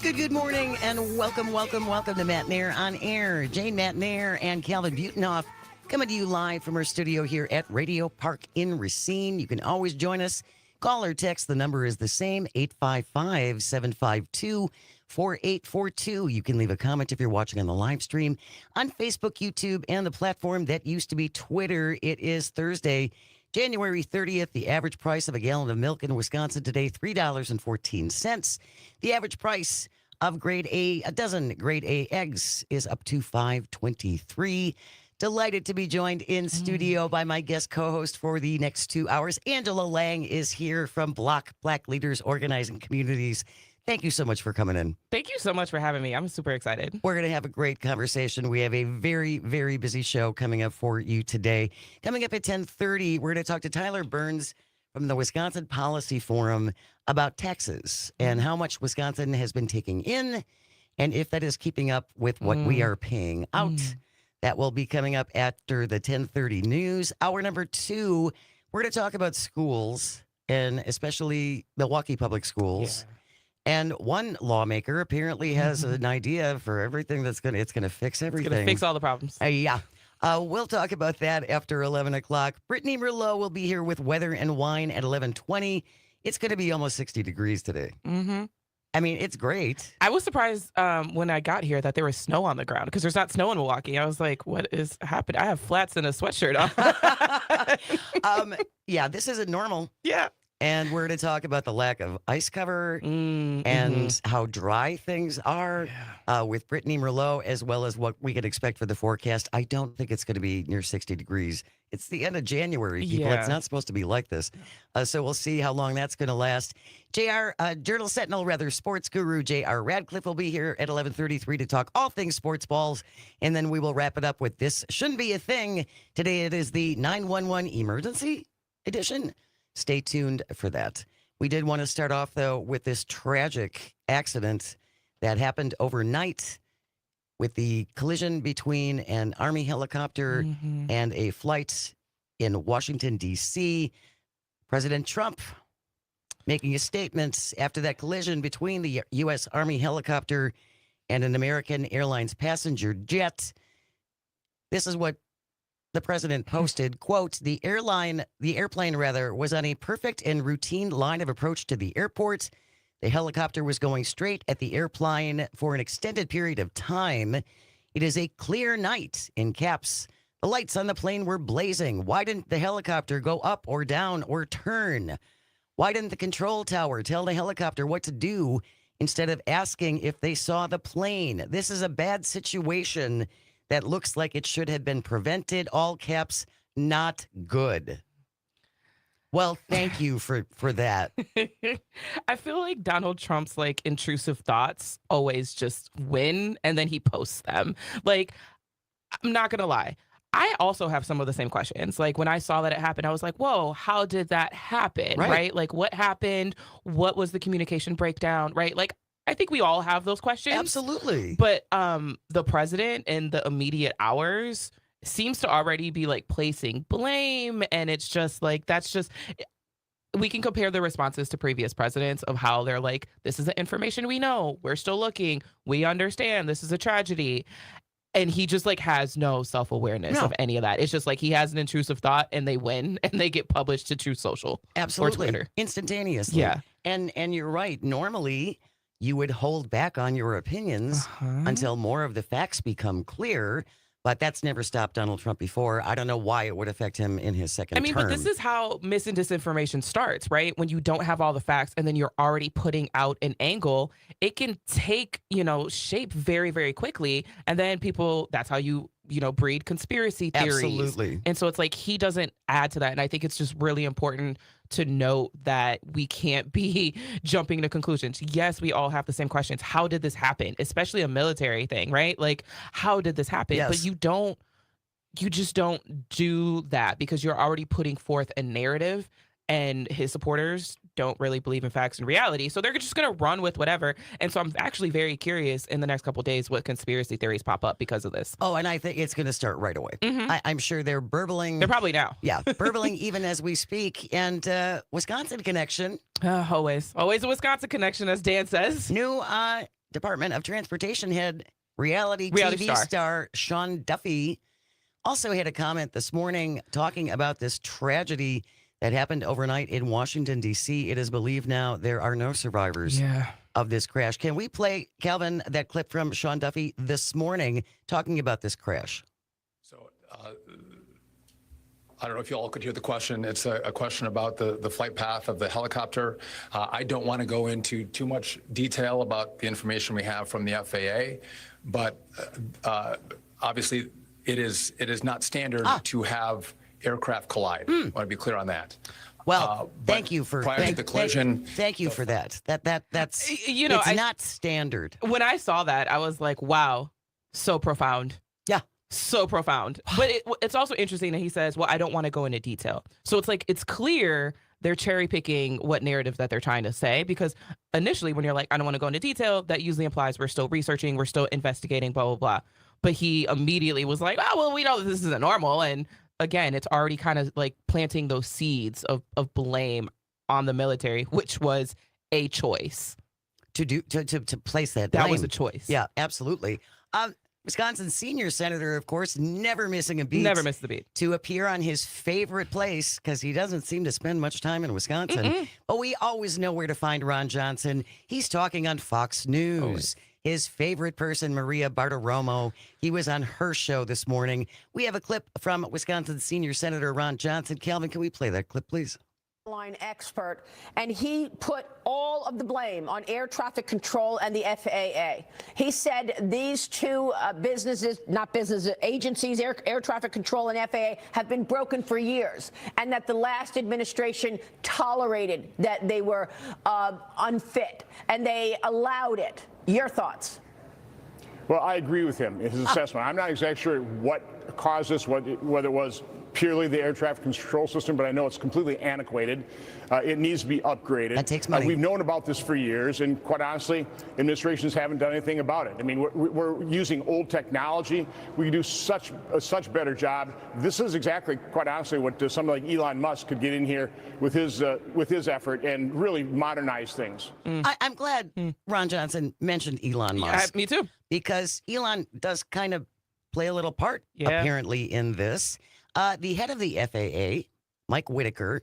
Good morning and welcome to Matenaer On Air. Jane Matenaer and Calvin Butenhoff coming to you live from our studio here at Radio Park in Racine. You can always join us. Call or text. The number is the same, 855-752-4842. You can leave a comment if you're watching on the live stream on Facebook, YouTube, and the platform that used to be Twitter. It is Thursday, January 30th. The average price of a gallon of milk in Wisconsin today, $3.14. The average price of a dozen grade A eggs is up to $5.23. Delighted to be joined in studio by my guest co-host for the next 2 hours. Angela Lang is here from Bach, Black Leaders Organizing Communities. Thank you so much for coming in. Thank you so much for having me. I'm super excited. We're going to have a great conversation. We have a very, very busy show coming up for you today. Coming up at 10:30, we're going to talk to Tyler Burns from the Wisconsin Policy Forum about taxes and how much Wisconsin has been taking in and if that is keeping up with what we are paying out. That will be coming up after the 10:30 news. Hour number 2, we're going to talk about schools and especially Milwaukee Public Schools. Yeah. And one lawmaker apparently has an idea for everything it's going to fix everything. It's going to fix all the problems. Yeah. We'll talk about that after 11 o'clock. Brittany Merlot will be here with Weather and Wine at 11:20. It's going to be almost 60 degrees today. Mm-hmm. I mean, it's great. I was surprised when I got here that there was snow on the ground because there's not snow in Milwaukee. I was like, what is happening? I have flats and a sweatshirt on. Yeah, this isn't normal. Yeah. And we're going to talk about the lack of ice cover and how dry things are with Brittany Merlot, as well as what we can expect for the forecast. I don't think it's going to be near 60 degrees. It's the end of January, people. Yeah. It's not supposed to be like this. So we'll see how long that's going to last. Journal Sentinel, sports guru J.R. Radcliffe will be here at 11:33 to talk all things sports balls. And then we will wrap it up with This Shouldn't Be a Thing. Today it is the 911 emergency edition. Stay tuned for that. We did want to start off, though, with this tragic accident that happened overnight with the collision between an Army helicopter and a flight in Washington, D.C. President Trump making a statement after that collision between the U.S. Army helicopter and an American Airlines passenger jet. This is what the president posted, quote, the airplane was on a perfect and routine line of approach to the airport. The helicopter was going straight at the airplane for an extended period of time. It is a clear night, in caps. The lights on the plane were blazing. Why didn't the helicopter go up or down or turn? Why didn't the control tower tell the helicopter what to do instead of asking if they saw the plane? This is a bad situation that looks like it should have been prevented. All caps, not good. Well, thank you for that. I feel like Donald Trump's intrusive thoughts always just win and then he posts them. I'm not going to lie. I also have some of the same questions. When I saw that it happened, I was like, whoa, how did that happen? Right? What happened? What was the communication breakdown? Right? I think we all have those questions. Absolutely. But the president in the immediate hours seems to already be placing blame. And it's just we can compare the responses to previous presidents of how they're this is the information we know. We're still looking. We understand this is a tragedy. And he just has no self-awareness of any of that. It's just he has an intrusive thought and they win and they get published to Truth Social. Absolutely. Or Twitter. Instantaneously. Yeah. And you're right. Normally, you would hold back on your opinions until more of the facts become clear. But that's never stopped Donald Trump before. I don't know why it would affect him in his second term. But this is how mis and disinformation starts, right? When you don't have all the facts and then you're already putting out an angle, it can take, shape very, very quickly. And then that's how you breed conspiracy theories. Absolutely. And so it's he doesn't add to that. And I think it's just really important to note that we can't be jumping to conclusions. Yes, we all have the same questions. How did this happen? Especially a military thing, right? How did this happen? Yes. But you just don't do that because you're already putting forth a narrative and his supporters don't really believe in facts and reality. So they're just going to run with whatever. And so I'm actually very curious in the next couple of days what conspiracy theories pop up because of this. Oh, and I think it's going to start right away. I'm sure they're burbling. They're probably now. Yeah, burbling even as we speak. And Wisconsin connection. Always a Wisconsin connection, as Dan says. New Department of Transportation head, reality TV star Sean Duffy also had a comment this morning talking about this tragedy that happened overnight in Washington, D.C. It is believed now there are no survivors of this crash. Can we play, Calvin, that clip from Sean Duffy this morning talking about this crash? So I don't know if you all could hear the question. It's a question about the flight path of the helicopter. I don't want to go into too much detail about the information we have from the FAA, but obviously it is not standard to have aircraft collide. I want to be clear on that. Well, thank you for prior to the collision. Thank you for that. That's it's not standard. When I saw that, I was like, wow, so profound. Yeah. So profound. But it's also interesting that he says, well, I don't want to go into detail. So it's like, it's clear they're cherry picking what narrative that they're trying to say, because initially when you're like, I don't want to go into detail, that usually implies we're still researching, we're still investigating, blah, blah, blah. But he immediately was like, oh, well, we know this isn't normal. And again, it's already kind of like planting those seeds of blame on the military, which was a choice. To place that blame. That was a choice. Yeah, absolutely. Wisconsin senior senator, of course, never missing a beat. Never missed the beat. To appear on his favorite place, because he doesn't seem to spend much time in Wisconsin. But we always know where to find Ron Johnson. He's talking on Fox News. His favorite person, Maria Bartiromo, he was on her show this morning. We have a clip from Wisconsin senior senator Ron Johnson. Calvin, can we play that clip, please? Line expert, and he put all of the blame on air traffic control and the FAA. He said these two agencies, air traffic control and FAA, have been broken for years, and that the last administration tolerated that they were unfit, and they allowed it. Your thoughts? Well, I agree with him in his assessment. I'm not exactly sure what caused this, whether it was purely the air traffic control system, but I know it's completely antiquated. It needs to be upgraded. That takes money. We've known about this for years, and quite honestly, administrations haven't done anything about it. I mean, we're using old technology. We can do such better job. This is exactly, quite honestly, what somebody like Elon Musk could get in here with his effort and really modernize things. I'm glad Ron Johnson mentioned Elon Musk. Me too. Because Elon does kind of play a little part, apparently, in this. The head of the FAA, Mike Whitaker,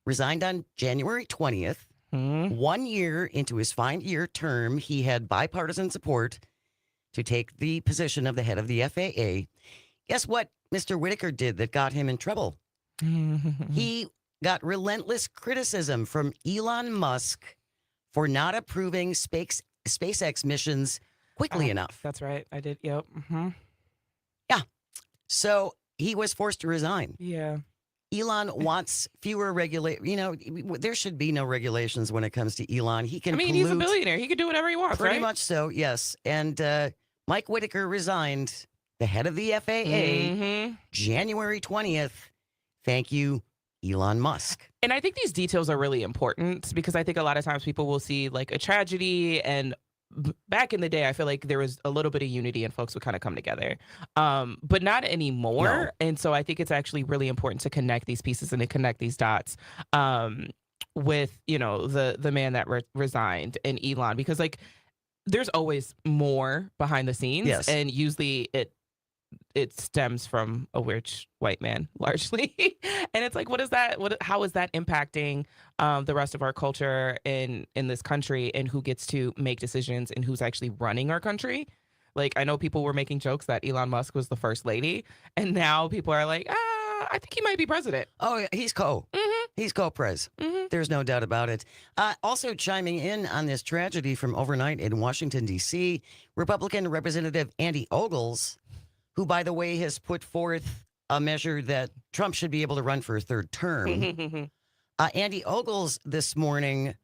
resigned on January 20th. 1 year into his 5-year term, he had bipartisan support to take the position of the head of the FAA. Guess what Mr. Whitaker did that got him in trouble? He got relentless criticism from Elon Musk for not approving SpaceX missions quickly enough. That's right. I did. Yep. Yeah. So he was forced to resign. Yeah. Elon wants fewer there should be no regulations when it comes to Elon. He can he's a billionaire. He can do whatever he wants, Pretty right? much so, yes. And Mike Whitaker resigned, the head of the FAA, January 20th. Thank you, Elon Musk. And I think these details are really important, because I think a lot of times people will see like a tragedy, and back in the day, I feel like there was a little bit of unity and folks would kind of come together, but not anymore. No. And so I think it's actually really important to connect these pieces and to connect these dots with, the man that resigned and Elon, because like there's always more behind the scenes. Yes. And usually it stems from a rich white man largely. And it's like, how is that impacting the rest of our culture in this country, and who gets to make decisions and who's actually running our country? Like, I know people were making jokes that Elon Musk was the first lady, and now people are like, I think he might be president. Oh, yeah, he's He's co-pres. There's no doubt about it. Also chiming in on this tragedy from overnight in Washington, D.C., Republican Representative Andy Ogles, who, by the way, has put forth a measure that Trump should be able to run for a third term. Andy Ogles this morning,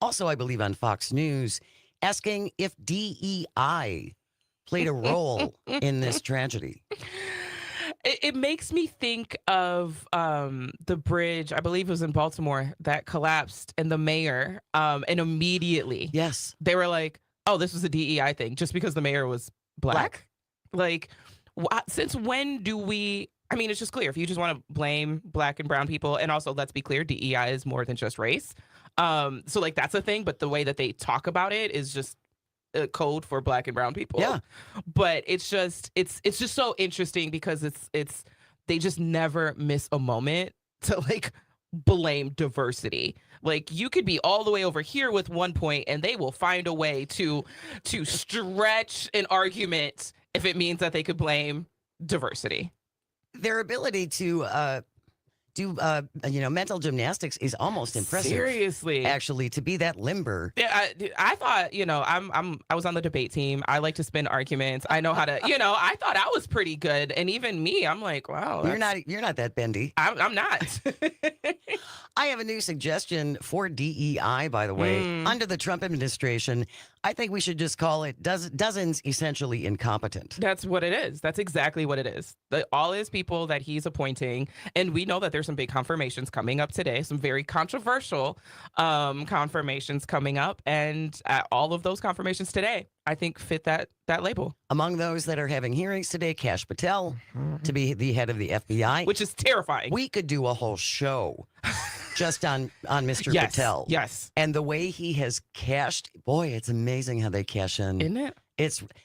also I believe on Fox News, asking if DEI played a role in this tragedy. It makes me think of the bridge, I believe it was in Baltimore, that collapsed, and the mayor, and immediately Yes. they were like, "Oh, this was a DEI thing," just because the mayor was black. Like, since when do we? I mean, it's just clear if you just want to blame black and brown people, and also let's be clear, DEI is more than just race. So like that's a thing, but the way that they talk about it is just a code for black and brown people. Yeah. But it's just so interesting because it's they just never miss a moment to like blame diversity. Like you could be all the way over here with one point and they will find a way to stretch an argument if it means that they could blame diversity. Their ability to do mental gymnastics is almost impressive. Seriously. Actually, to be that limber. Yeah, I thought, I was on the debate team. I like to spin arguments. I know how to, I thought I was pretty good. And even me, I'm like, wow. You're not that bendy. I'm not. I have a new suggestion for DEI, by the way. Under the Trump administration, I think we should just call it dozens essentially incompetent. That's what it is. That's exactly what it is. All his people that he's appointing, and we know that there's some big confirmations coming up today, some very controversial confirmations coming up, and all of those confirmations today, I think, fit that label. Among those that are having hearings today, Kash Patel to be the head of the FBI, which is terrifying. We could do a whole show just on Mr. Yes, Patel. yes. And the way he has cashed, boy, it's amazing how they cash in. Isn't it?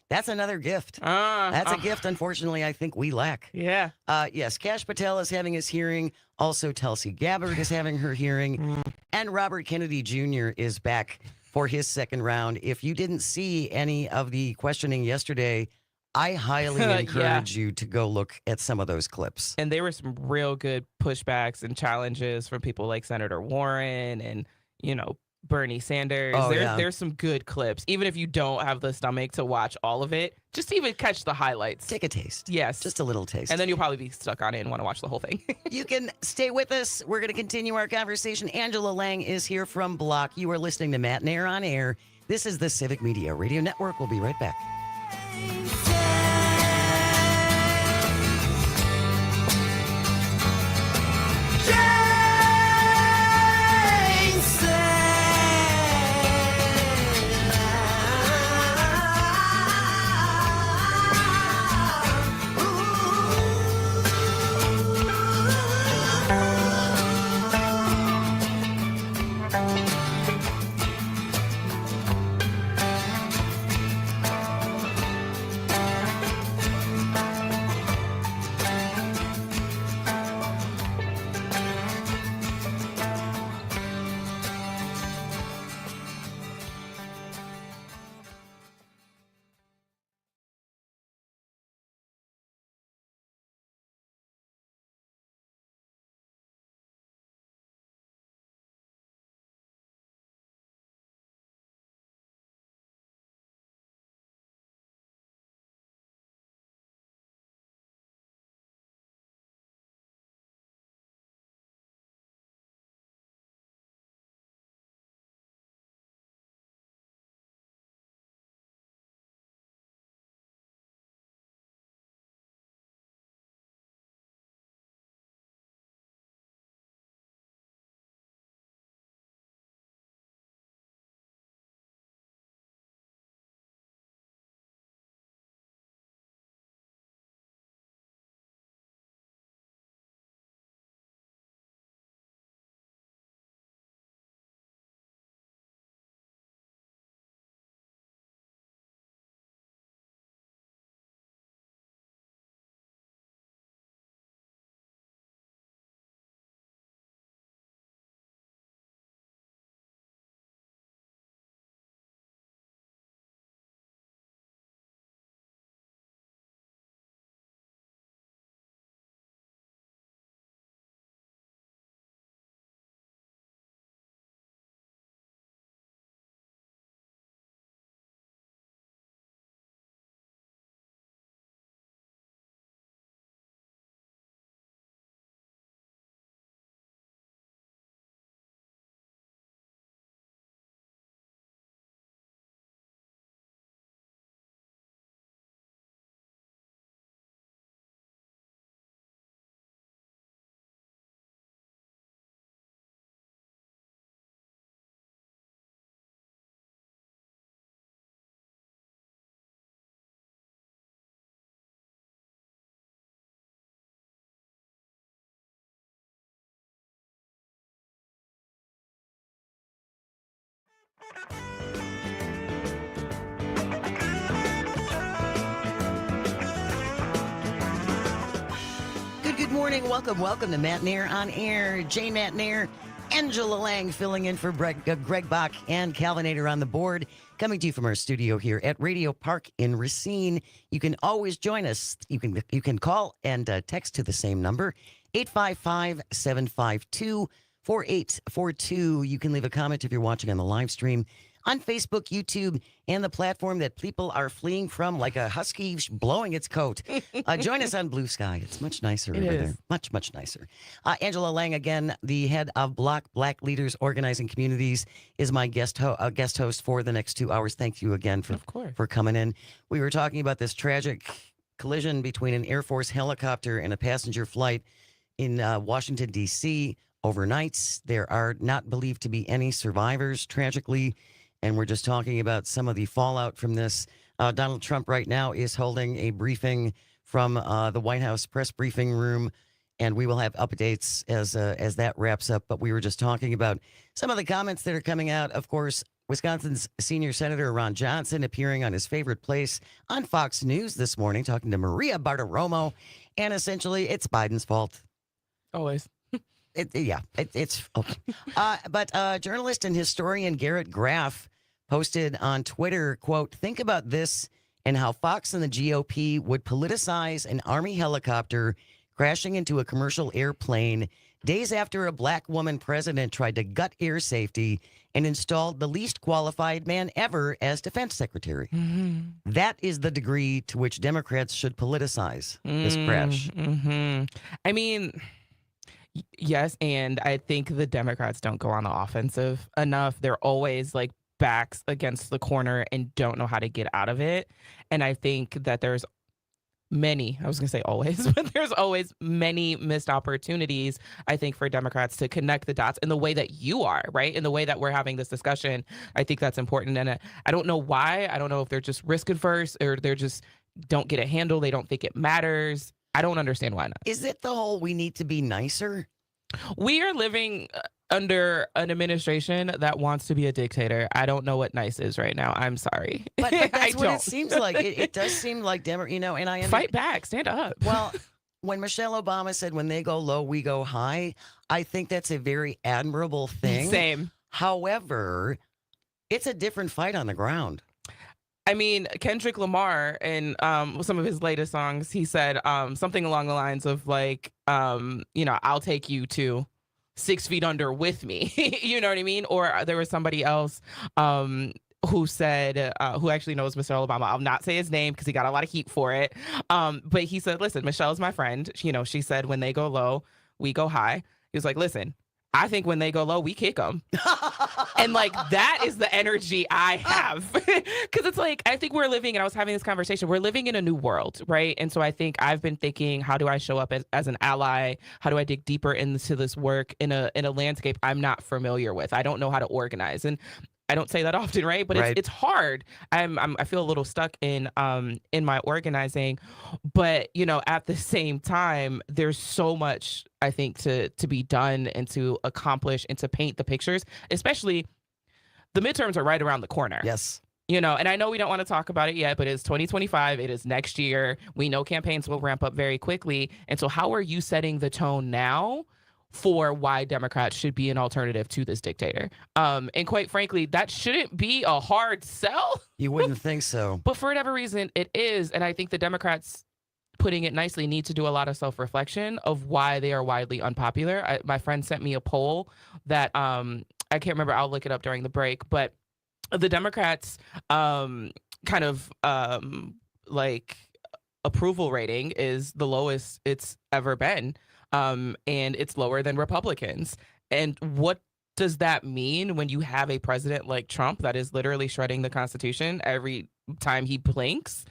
That's another gift. That's a gift, unfortunately, I think we lack. Yeah. Yes, Kash Patel is having his hearing. Also, Tulsi Gabbard is having her hearing. And Robert Kennedy Jr. is back for his second round. If you didn't see any of the questioning yesterday, I highly encourage you to go look at some of those clips. And there were some real good pushbacks and challenges from people like Senator Warren and, Bernie Sanders. There's some good clips. Even if you don't have the stomach to watch all of it, just even catch the highlights. Take a taste. Yes. Just a little taste. And then you'll probably be stuck on it and want to watch the whole thing. You can stay with us. We're going to continue our conversation. Angela Lang is here from Bach. You are listening to Matenaer On Air. This is the Civic Media Radio Network. We'll be right back. Good morning. Welcome to Matenaer On Air. Jay Matenaer, Angela Lang filling in for Greg Bach, and Calvinator on the board. Coming to you from our studio here at Radio Park in Racine. You can always join us. You can call and text to the same number, 855-752-4842. You can leave a comment if you're watching on the live stream on Facebook, YouTube, and the platform that people are fleeing from like a husky blowing its coat. Join us on Blue Sky. It's much nicer over there. Much, much nicer. Angela Lang, again, the head of Black Leaders Organizing Communities, is my guest host for the next 2 hours. Thank you again for coming in. We were talking about this tragic collision between an Air Force helicopter and a passenger flight in Washington, D.C. overnight. There are not believed to be any survivors, tragically. And we're just talking about some of the fallout from this. Donald Trump right now is holding a briefing from the White House press briefing room, and we will have updates as that wraps up. But we were just talking about some of the comments that are coming out. Of course, Wisconsin's senior Senator Ron Johnson appearing on his favorite place on Fox News this morning, talking to Maria Bartiromo, and essentially it's Biden's fault. Always. It's okay. But journalist and historian Garrett Graff posted on Twitter, quote, "Think about this and how Fox and the GOP would politicize an Army helicopter crashing into a commercial airplane days after a black woman president tried to gut air safety and installed the least qualified man ever as defense secretary." Mm-hmm. That is the degree to which Democrats should politicize this crash. Mm-hmm. I mean... Yes, and I think the Democrats don't go on the offensive enough. They're always like backs against the corner and don't know how to get out of it. And I think that there's I was going to say always, but there's always many missed opportunities, I think, for Democrats to connect the dots in the way that you are, right? In the way that we're having this discussion. I think that's important. And I don't know why. I don't know if they're just risk adverse or they're just don't get a handle. They don't think it matters. I don't understand why not. Is it the whole we need to be nicer? We are living under an administration that wants to be a dictator. I don't know what nice is right now. I'm sorry. But that's what it seems like. It does seem like, and I fight back, stand up. Well, when Michelle Obama said, "When they go low, we go high," I think that's a very admirable thing. Same. However, it's a different fight on the ground. I mean, Kendrick Lamar in some of his latest songs, he said something along the lines of like, I'll take you to 6 feet under with me. You know what I mean? Or there was somebody else who said, who actually knows Michelle Obama. I'll not say his name because he got a lot of heat for it. But he said, listen, Michelle's my friend. She said, when they go low, we go high. He was like, listen, I think when they go low, we kick them. And like, that is the energy I have. Because it's like, I think we're living, and I was having this conversation, we're living in a new world, right? And so I think I've been thinking, how do I show up as an ally? How do I dig deeper into this work in a landscape I'm not familiar with? I don't know how to organize. And I don't say that often, right? But it's hard. I feel a little stuck in my organizing, but at the same time, there's so much I think to be done and to accomplish and to paint the pictures. Especially, the midterms are right around the corner. Yes. And I know we don't want to talk about it yet, but it's 2025. It is next year. We know campaigns will ramp up very quickly, and so how are you setting the tone now for why Democrats should be an alternative to this dictator? And quite frankly, that shouldn't be a hard sell. You wouldn't think so. But for whatever reason, it is. And I think the Democrats, putting it nicely, need to do a lot of self-reflection of why they are widely unpopular. My friend sent me a poll that I can't remember. I'll look it up during the break. But the Democrats approval rating is the lowest it's ever been. And it's lower than Republicans. And what does that mean when you have a president like Trump that is literally shredding the Constitution every time he blinks,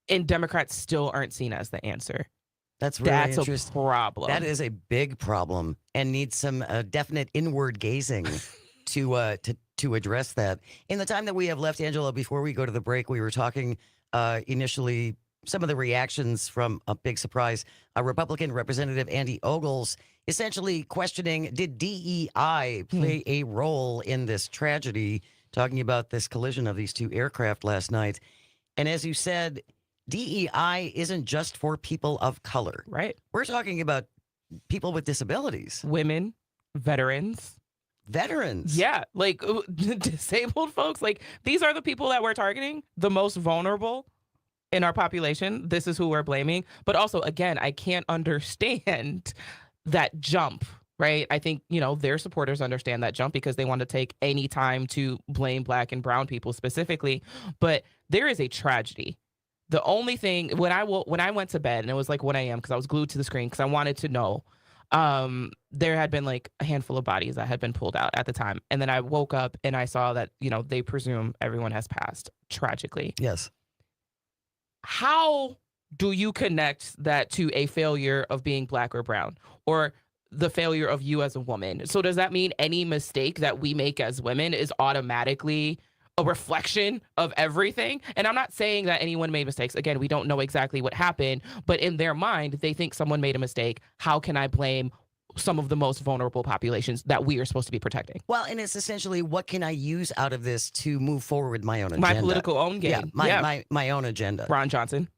and Democrats still aren't seen as the answer? That's really interesting. A problem. That is a big problem and needs some definite inward gazing to address that. In the time that we have left, Angela, before we go to the break, we were talking initially some of the reactions from a big surprise. Republican Representative Andy Ogles essentially questioning, did DEI play a role in this tragedy? talking about this collision of these two aircraft last night. And as you said, DEI isn't just for people of color. Right. We're talking about people with disabilities, Women, veterans. veterans. Yeah, like disabled folks. Like these are the people that we're targeting, the most vulnerable in our population. This is who we're blaming. But also, again, I can't understand that jump, right? I think, their supporters understand that jump because they want to take any time to blame Black and brown people specifically. But there is a tragedy. The only thing, when I went to bed, and it was like 1 a.m. because I was glued to the screen because I wanted to know, there had been like a handful of bodies that had been pulled out at the time. And then I woke up and I saw that, they presume everyone has passed tragically. Yes. How do you connect that to a failure of being Black or brown, or the failure of you as a woman? So does that mean any mistake that we make as women is automatically a reflection of everything? And I'm not saying that anyone made mistakes. Again, we don't know exactly what happened, but in their mind, they think someone made a mistake. How can I blame some of the most vulnerable populations that we are supposed to be protecting? Well, and it's essentially, what can I use out of this to move forward with my own agenda? My political own game. Yeah, my own agenda. Ron Johnson.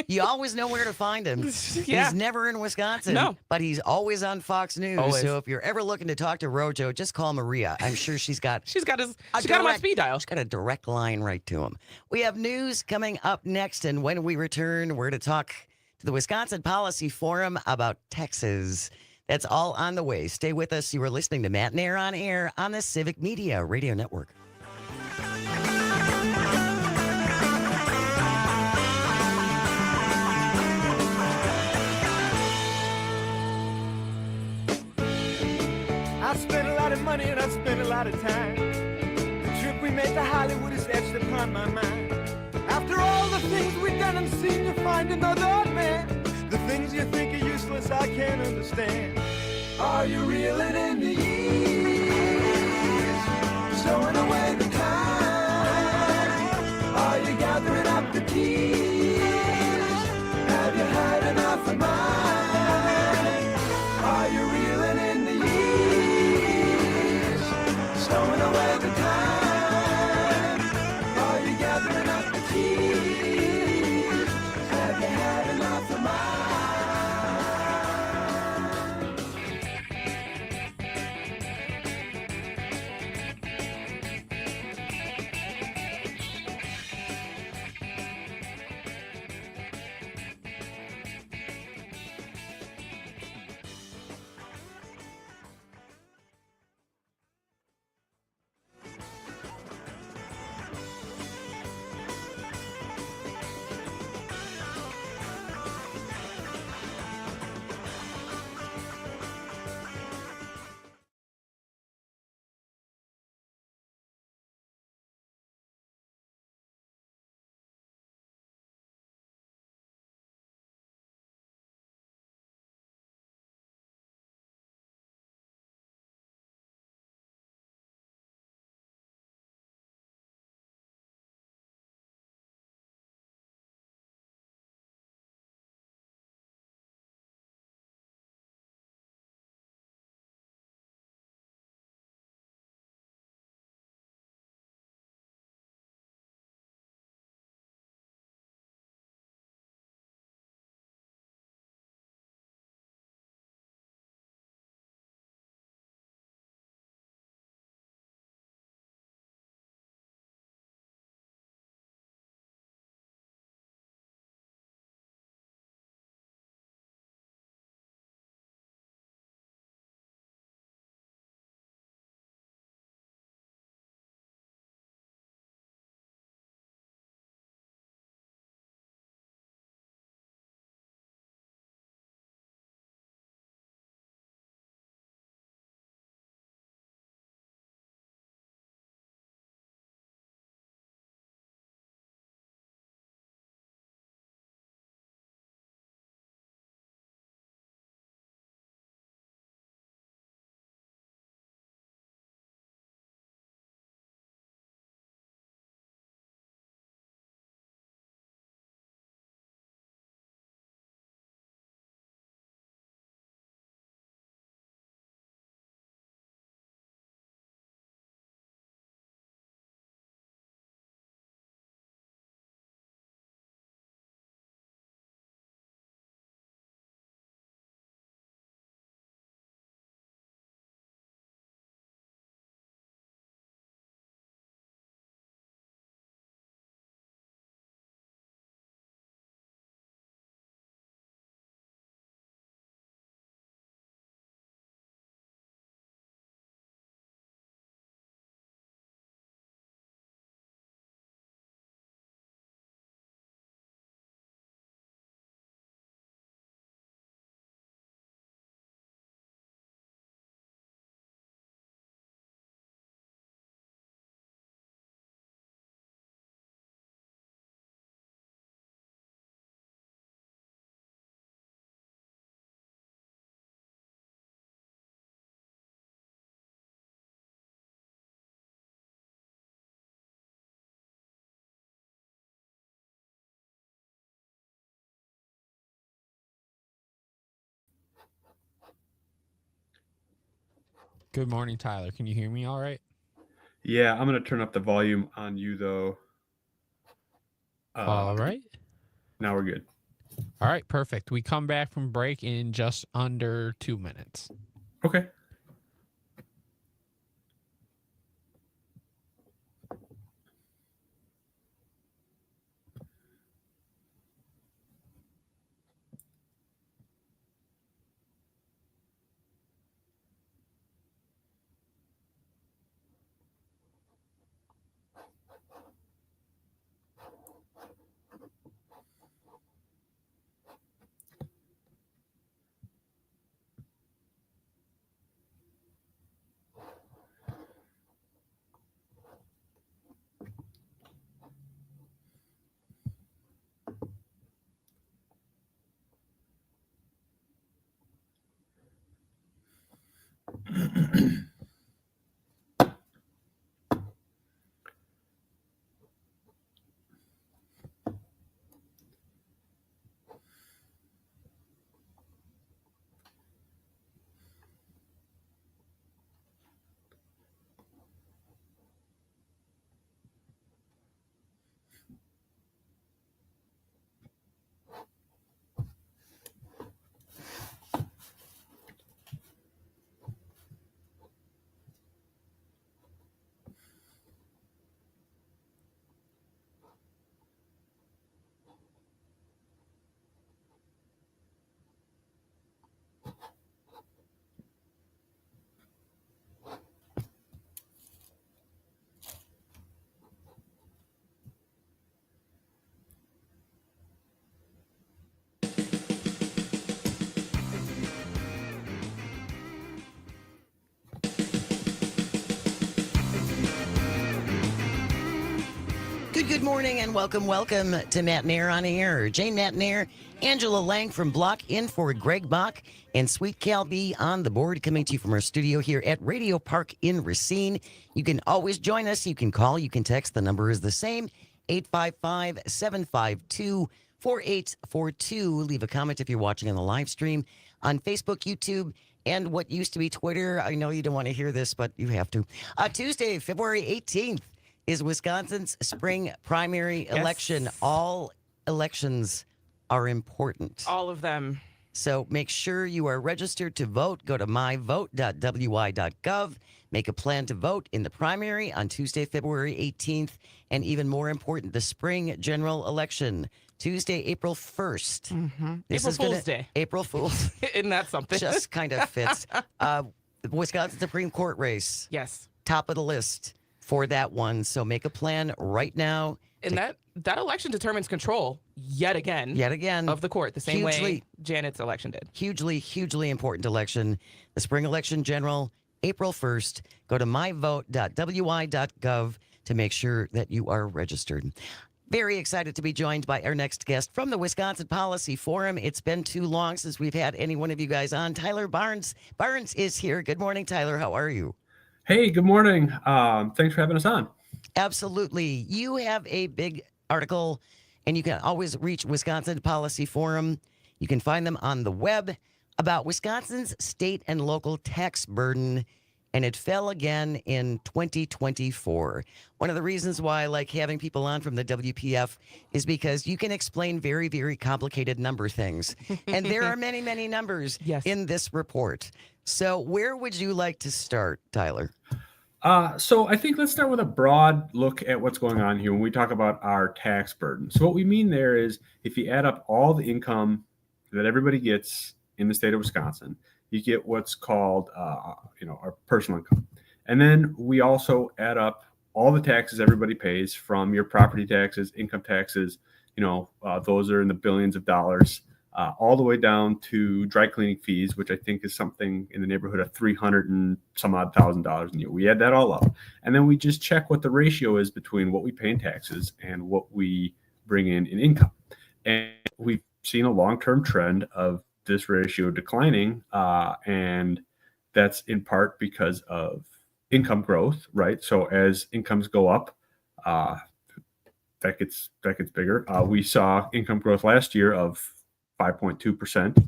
You always know where to find him. Yeah. He's never in Wisconsin, No. but he's always on Fox News. Always. So if you're ever looking to talk to Rojo, just call Maria. I'm sure she's got She's got him on speed dial. she's got a direct line right to him. We have news coming up next, and when we return, we're to talk to the Wisconsin Policy Forum about Texas. That's all on the way. Stay with us. You are listening to Matenaer On Air on the Civic Media Radio Network. I spent a lot of money and I spent a lot of time. The trip we made to Hollywood is etched upon my mind. After all the things we've done and seen, you find another man. The things you think are useless, I can't understand. Are you reeling in the years? Stowing away the time? Are you gathering up the keys? Have you had enough of mine? Are you reeling in the years? Stowing away the time? Are you gathering up the keys? Have you had enough of mine? Good morning, Tyler. Can you hear me all right? Yeah, I'm going to turn up the volume on you, though. All right. Now we're good. All right, perfect. We come back from break in just under 2 minutes. Okay. Good morning and welcome to Matenaer On Air. Jane Matenaer, Angela Lang from Block in for Greg Bach, and Sweet Cal B on the board, coming to you from our studio here at Radio Park in Racine. You can always join us. You can call, you can text. The number is the same, 855-752-4842. Leave a comment if you're watching on the live stream on Facebook, YouTube, and what used to be Twitter. I know you don't want to hear this, but you have to. Tuesday, February 18th. Is Wisconsin's spring primary election. All elections are important. All of them. So make sure you are registered to vote. Go to myvote.wi.gov. Make a plan to vote in the primary on Tuesday, February 18th. And even more important, the spring general election, Tuesday, April 1st. Mm-hmm. April Fool's Day. April Fool's. Isn't that something? Just kind of fits. The Wisconsin Supreme Court race. Yes. Top of the list for that one. So make a plan right now. And that election determines control yet again of the court, the same way Janet's election did. Hugely important election. The spring election general, April 1st. Go to myvote.wi.gov to make sure that you are registered. Very excited to be joined by our next guest from the Wisconsin Policy Forum. It's been too long since we've had any one of you guys on. Tyler Barnes. Barnes is here. Good morning, Tyler. How are you? Hey, good morning. Thanks for having us on. Absolutely. You have a big article, and you can always reach Wisconsin Policy Forum. You can find them on the web about Wisconsin's state and local tax burden, and it fell again in 2024. One of the reasons why I like having people on from the WPF is because you can explain very, very complicated number things. And there are many, many numbers in this report. So where would you like to start, Tyler? So I think let's start with a broad look at what's going on here when we talk about our tax burden. So what we mean there is if you add up all the income that everybody gets in the state of Wisconsin, you get what's called, our personal income. And then we also add up all the taxes everybody pays, from your property taxes, income taxes, those are in the billions of dollars, all the way down to dry cleaning fees, which I think is something in the neighborhood of $300 and some odd $1,000 a year. We add that all up, and then we just check what the ratio is between what we pay in taxes and what we bring in income. And we've seen a long-term trend of this ratio declining, and that's in part because of income growth, right? So as incomes go up, that gets bigger. We saw income growth last year of 5.2%.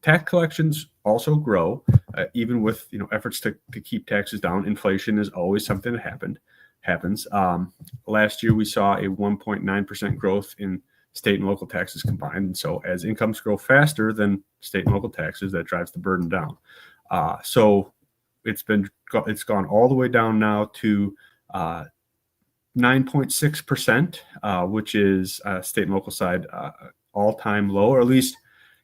Tax collections also grow, even with efforts to keep taxes down. Inflation is always something that happens. Last year we saw a 1.9% growth in state and local taxes combined. And so as incomes grow faster than state and local taxes, that drives the burden down. So it's gone all the way down now to 9.6%, which is state and local side all-time low, or at least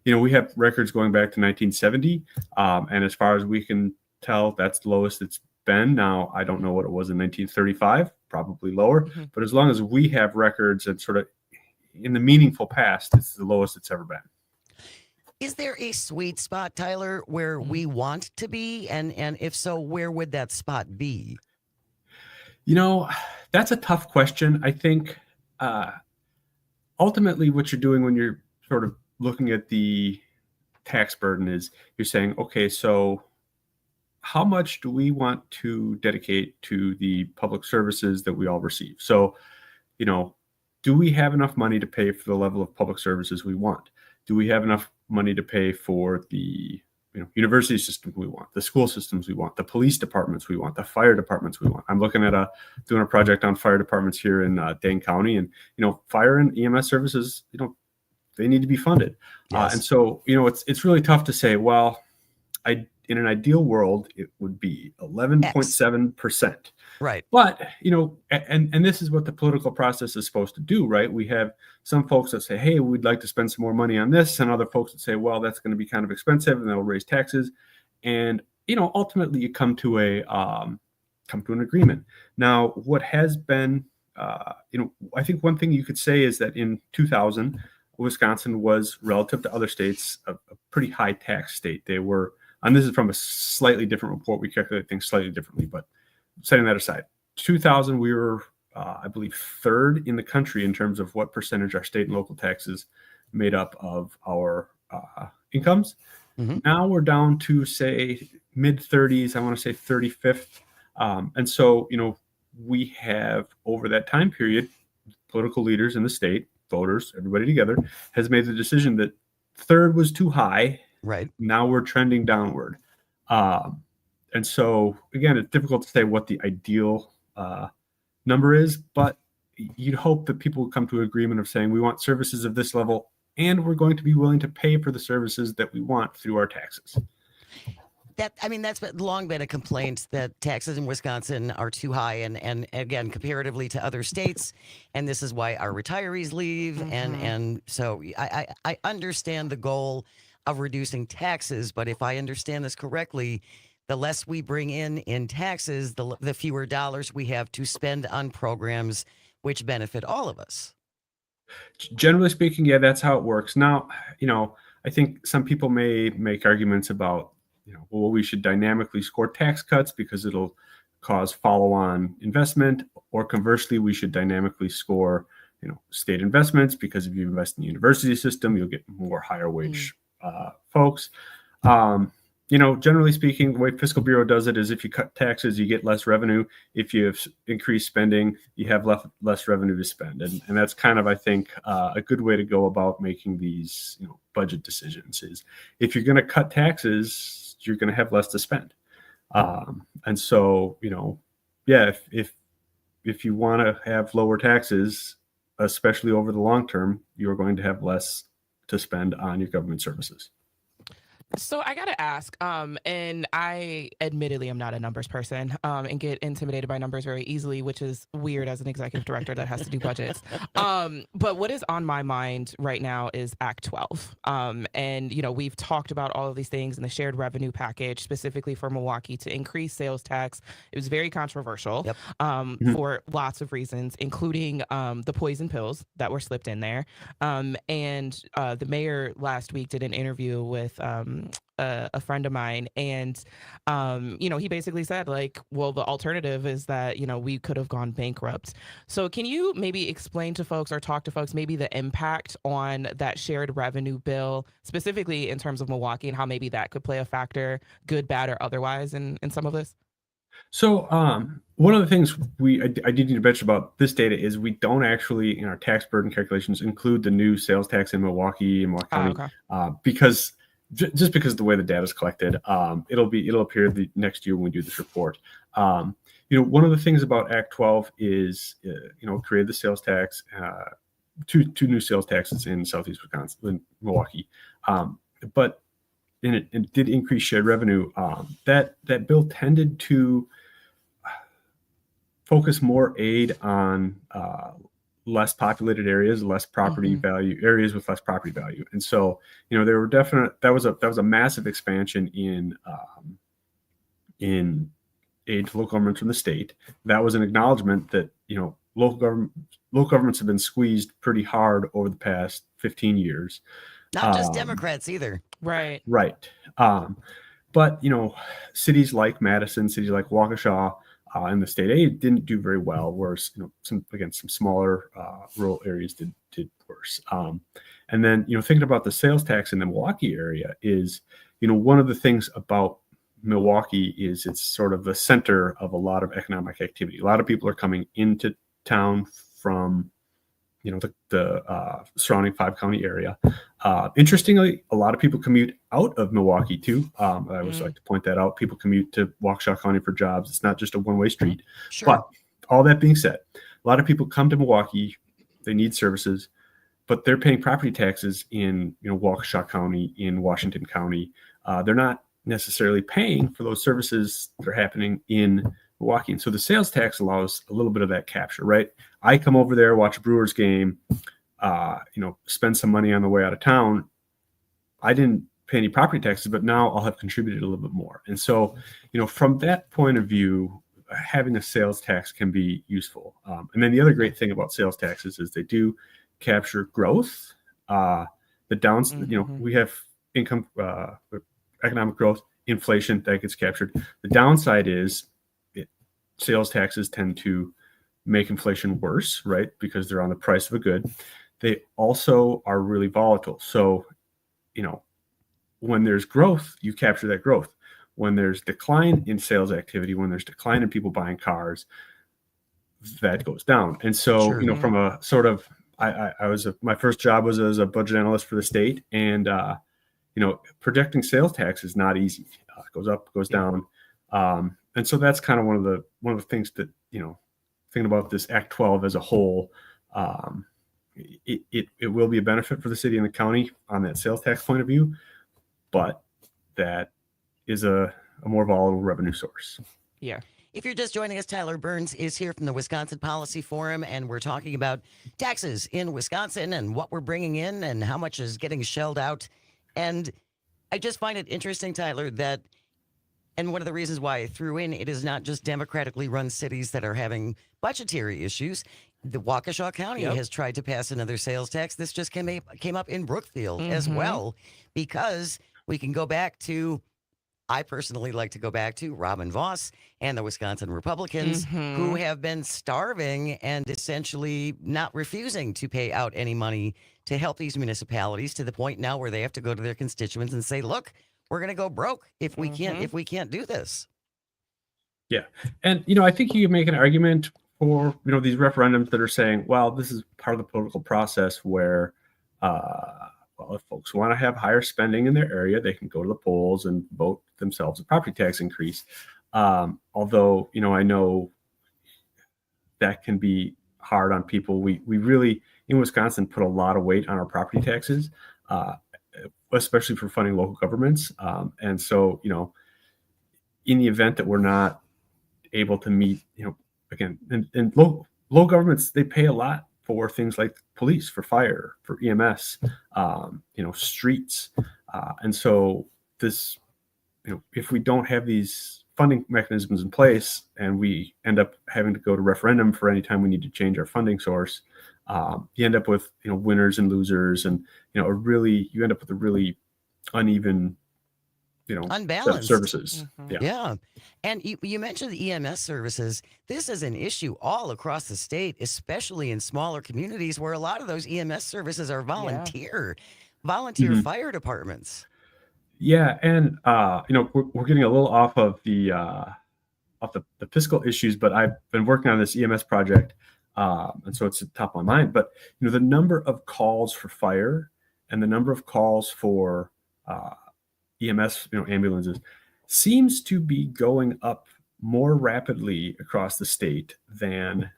we have records going back to 1970, and as far as we can tell, that's the lowest it's been. Now, I don't know what it was in 1935, probably lower, but as long as we have records and sort of in the meaningful past, it's the lowest it's ever been. Is there a sweet spot, Tyler, where we want to be? And if so, where would that spot be? That's a tough question. I think ultimately what you're doing when you're sort of looking at the tax burden is you're saying, okay, so how much do we want to dedicate to the public services that we all receive? So, do we have enough money to pay for the level of public services we want? Do we have enough money to pay for the university system we want, the school systems we want, the police departments we want, the fire departments we want? I'm looking at doing a project on fire departments here in Dane County, and fire and EMS services, they need to be funded. Yes. And so it's really tough to say, well, in an ideal world it would be 11.7%. Right. But and this is what the political process is supposed to do, right? We have some folks that say, hey, we'd like to spend some more money on this, and other folks that say, well, that's going to be kind of expensive and that'll raise taxes. And ultimately you come to an agreement. Now, what has been I think one thing you could say is that in 2000, Wisconsin was, relative to other states, a pretty high tax state. They were, and this is from a slightly different report, we calculate things slightly differently, but setting that aside, 2000, we were, I believe, third in the country in terms of what percentage our state and local taxes made up of our incomes. Now we're down to, say, mid 30s, I want to say 35th. And so, we have, over that time period, political leaders in the state, voters, everybody together, has made the decision that third was too high. Right. Now we're trending downward. And so, again, it's difficult to say what the ideal number is, but you'd hope that people would come to an agreement of saying we want services of this level, and we're going to be willing to pay for the services that we want through our taxes. That's long been a complaint that taxes in Wisconsin are too high, and again, comparatively to other states, and this is why our retirees leave. And so I understand the goal of reducing taxes, but if I understand this correctly, the less we bring in taxes, the fewer dollars we have to spend on programs which benefit all of us. Generally speaking, yeah, that's how it works. Now, I think some people may make arguments about, well, we should dynamically score tax cuts because it'll cause follow-on investment, or conversely, we should dynamically score, state investments because if you invest in the university system, you'll get more higher wage folks. Generally speaking, the way Fiscal Bureau does it is if you cut taxes, you get less revenue. If you have increased spending, you have less revenue to spend. And that's kind of, I think, a good way to go about making these budget decisions is if you're going to cut taxes, you're going to have less to spend. And so, if you want to have lower taxes, especially over the long term, you're going to have less to spend on your government services. So I gotta ask, and I admittedly am not a numbers person, and get intimidated by numbers very easily, which is weird as an executive director that has to do budgets. But what is on my mind right now is Act 12. And we've talked about all of these things in the shared revenue package, specifically for Milwaukee, to increase sales tax. It was very controversial for lots of reasons, including the poison pills that were slipped in there. And the mayor last week did an interview with a friend of mine, and he basically said, like, well, the alternative is that we could have gone bankrupt. So can you maybe explain to folks or talk to folks maybe the impact on that shared revenue bill, specifically in terms of Milwaukee, and how maybe that could play a factor, good, bad, or otherwise, in some of this? So one of the things I did need to mention about this data is we don't actually in our tax burden calculations include the new sales tax in Milwaukee and Milwaukee County because just because of the way the data is collected, it'll appear the next year when we do this report. One of the things about Act 12 is created the sales tax, two new sales taxes in Southeast Wisconsin, in Milwaukee, but it did increase shared revenue. That bill tended to focus more aid on less populated areas, less property value areas with less property value, and so there were that was a massive expansion in aid to local governments from the state. That was an acknowledgement that local governments have been squeezed pretty hard over the past 15 years. Not just Democrats either. Right. Right. But cities like Madison, cities like Waukesha, and the state aid didn't do very well. Whereas some smaller rural areas did worse. And then thinking about the sales tax in the Milwaukee area is one of the things about Milwaukee is it's sort of the center of a lot of economic activity. A lot of people are coming into town from the surrounding 5-county area. Interestingly, a lot of people commute out of Milwaukee too. I always like to point that out. People commute to Waukesha County for jobs. It's not just a one-way street. Sure. But all that being said, a lot of people come to Milwaukee. They need services, but they're paying property taxes in Waukesha County, in Washington County. They're not necessarily paying for those services that are happening in Milwaukee. And so the sales tax allows a little bit of that capture, right? I come over there, watch a Brewers game, spend some money on the way out of town. I didn't pay any property taxes, but now I'll have contributed a little bit more. And so, from that point of view, having a sales tax can be useful. And then the other great thing about sales taxes is they do capture growth. We have income, economic growth, inflation that gets captured. The downside is sales taxes tend to make inflation worse, right? Because they're on the price of a good. They also are really volatile. So, when there's growth, you capture that growth. When there's decline in sales activity, when there's decline in people buying cars, that goes down. And so, from a sort of, my first job was as a budget analyst for the state, and projecting sales tax is not easy. It goes up, goes down, and so that's kind of one of the things that thinking about this Act 12 as a whole. It will be a benefit for the city and the county on that sales tax point of view, but that is a more volatile revenue source. Yeah. If you're just joining us, Tyler Burns is here from the Wisconsin Policy Forum, and we're talking about taxes in Wisconsin and what we're bringing in and how much is getting shelled out. And I just find it interesting, Tyler, that, and one of the reasons why I threw in, it is not just democratically run cities that are having budgetary issues. The Waukesha County has tried to pass another sales tax. This just came up in Brookfield as well, because we can go back to, I personally like to go back to Robin Voss and the Wisconsin Republicans, who have been starving and essentially not refusing to pay out any money to help these municipalities, to the point now where they have to go to their constituents and say, look, we're going to go broke if we can't do this. Yeah. And, I think you can make an argument for, these referendums that are saying, well, this is part of the political process where, if folks want to have higher spending in their area, they can go to the polls and vote themselves a property tax increase. Although, I know that can be hard on people. We really, in Wisconsin, put a lot of weight on our property taxes, especially for funding local governments. And so, in the event that we're not able to meet, again, and local governments, they pay a lot for things like police, for fire, for EMS, streets. And so this, if we don't have these funding mechanisms in place and we end up having to go to referendum for any time we need to change our funding source, you end up with, winners and losers, and, you end up with a really uneven, unbalanced services. Yeah. And you mentioned the EMS services. This is an issue all across the state, especially in smaller communities where a lot of those EMS services are volunteer fire departments. Yeah. And, we're getting a little off of the off the fiscal issues, but I've been working on this EMS project, and so it's at the top of my mind. But the number of calls for fire and the number of calls for EMS, ambulances, seems to be going up more rapidly across the state than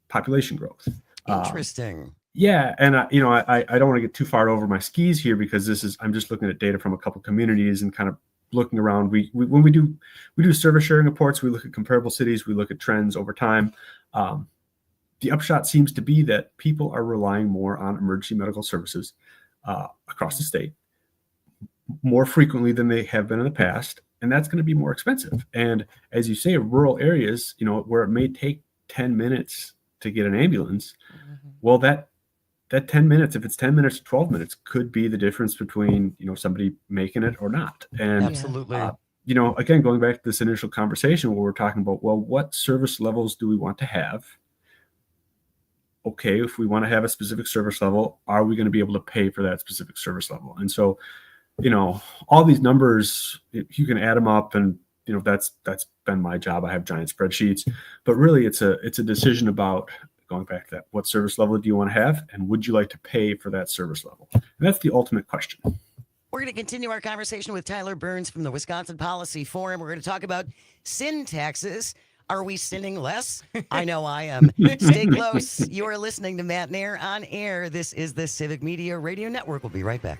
population growth. Interesting. Yeah, and I don't want to get too far over my skis here, because I'm just looking at data from a couple communities and kind of looking around. When we do service sharing reports, we look at comparable cities, we look at trends over time. The upshot seems to be that people are relying more on emergency medical services across the state more frequently than they have been in the past, and that's going to be more expensive. And as you say, rural areas, where it may take 10 minutes to get an ambulance, well, that 10 minutes, if it's 10 minutes or 12 minutes, could be the difference between, somebody making it or not. And Absolutely. Again, going back to this initial conversation where we're talking about, well, what service levels do we want to have? Okay, if we want to have a specific service level, are we going to be able to pay for that specific service level? And so, all these numbers, you can add them up, and that's been my job. I have giant spreadsheets, but really it's a decision about going back to that. What service level do you want to have, and would you like to pay for that service level? And that's the ultimate question. We're going to continue our conversation with Tyler Burns from the Wisconsin Policy Forum. We're going to talk about sin taxes. Are we sinning less? I know I am. Stay close. You are listening to Matenaer On Air. This is the Civic Media Radio Network. We'll be right back.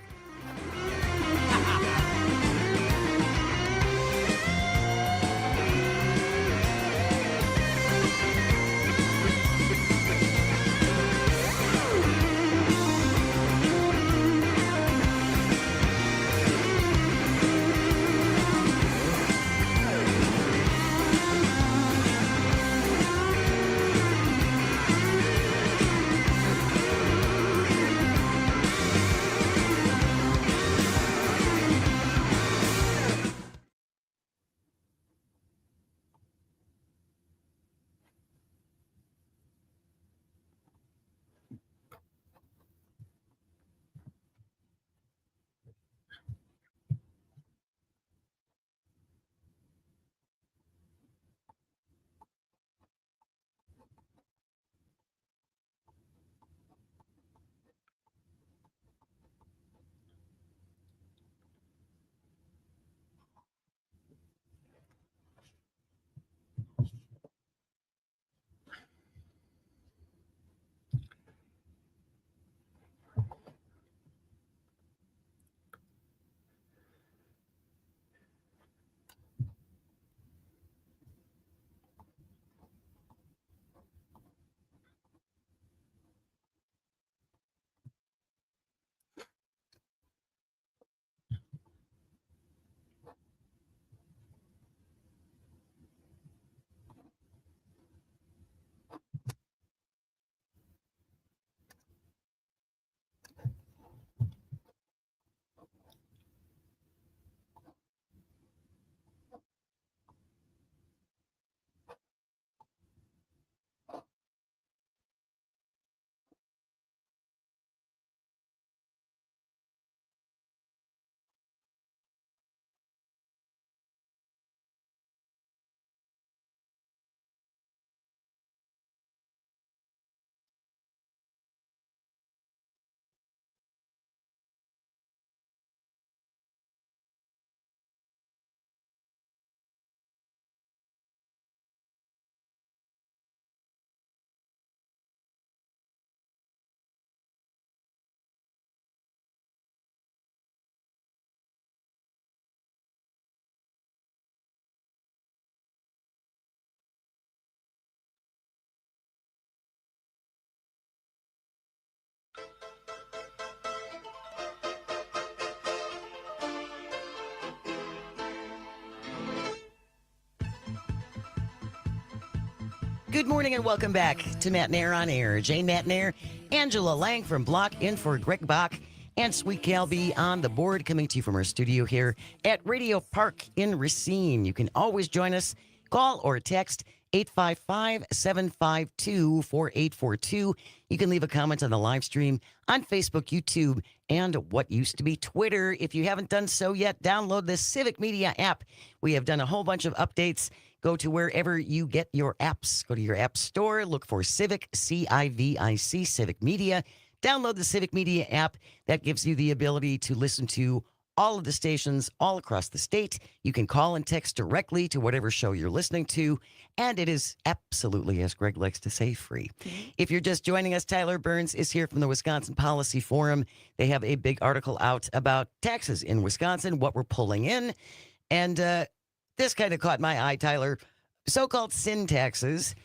Good morning and welcome back to Matenaer On Air. Jane Matenaer, Angela Lang from Block in for Greg Bach, and Sweet Calby on the board, coming to you from our studio here at Radio Park in Racine. You can always join us, call or text 855-752-4842. You can leave a comment on the live stream on Facebook, YouTube, and what used to be Twitter. If you haven't done so yet, download the Civic Media app. We have done a whole bunch of updates. Go to wherever you get your apps. Go to your app store, look for Civic, C-I-V-I-C, Civic Media. Download the Civic Media app. That gives you the ability to listen to all of the stations all across the state. You can call and text directly to whatever show you're listening to, and it is absolutely, as Greg likes to say, free. If you're just joining us, Tyler Burns is here from the Wisconsin Policy Forum. They have a big article out about taxes in Wisconsin, what we're pulling in, and this kind of caught my eye, Tyler. So-called sin taxes.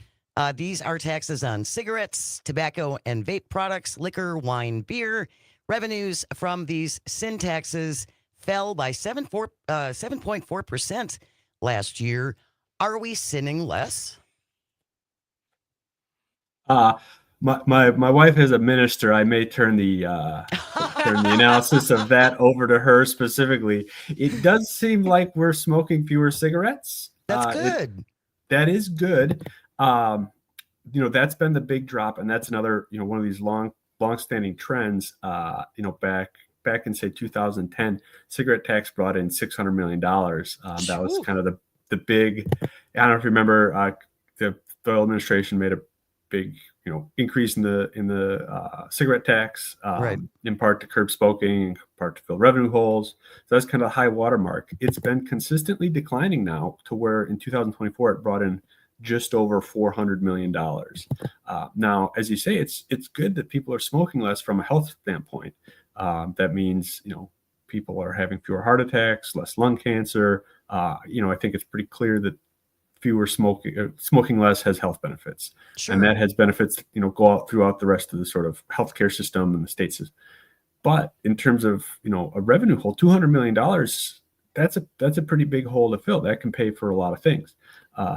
These are taxes on cigarettes, tobacco and vape products, liquor, wine, beer. Revenues from these sin taxes fell by 7.4% last year. Are we sinning less? My wife is a minister. I may turn the analysis of that over to her specifically. It does seem like we're smoking fewer cigarettes. That's good. That is good. That's been the big drop, and that's another one of these long-standing trends. Back in say 2010, cigarette tax brought in $600 million. That was kind of the big. I don't know if you remember, the Doyle administration made a big increase in the cigarette tax, right, in part to curb smoking, in part to fill revenue holes. So that's kind of a high watermark. It's been consistently declining now to where in 2024 it brought in just over $400 million. Now, as you say, it's good that people are smoking less from a health standpoint. That means, people are having fewer heart attacks, less lung cancer. I think it's pretty clear that fewer smoking less has health benefits. Sure. And that has benefits, go out throughout the rest of the sort of healthcare system and the state system. But in terms of, a revenue hole, $200 million, that's a pretty big hole to fill. That can pay for a lot of things.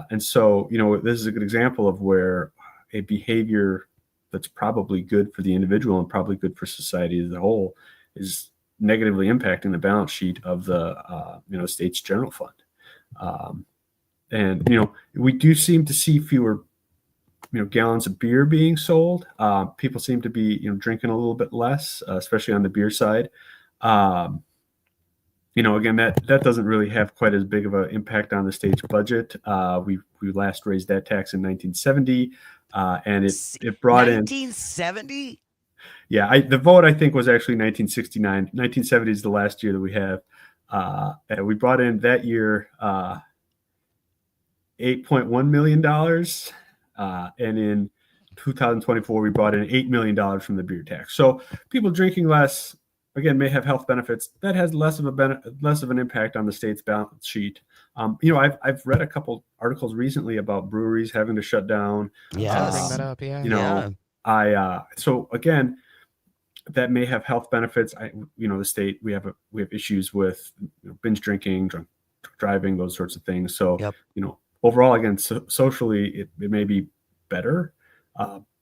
And so, this is a good example of where a behavior that's probably good for the individual and probably good for society as a whole is negatively impacting the balance sheet of the state's general fund. And we do seem to see fewer gallons of beer being sold. People seem to be drinking a little bit less, especially on the beer side. Again, that doesn't really have quite as big of an impact on the state's budget. We last raised that tax in 1970. And it brought 1970? Yeah, the vote, I think, was actually 1969. 1970 is the last year that we have. And we brought in that year $8.1 million. And in 2024, we brought in $8 million from the beer tax. So people drinking less, again, may have health benefits. That has less of an impact on the state's balance sheet. I've read a couple articles recently about breweries having to shut down. Yeah, bring that up. Yeah. So again, that may have health benefits. The state, we have issues with binge drinking, drunk driving, those sorts of things. So overall, again, socially, it may be better.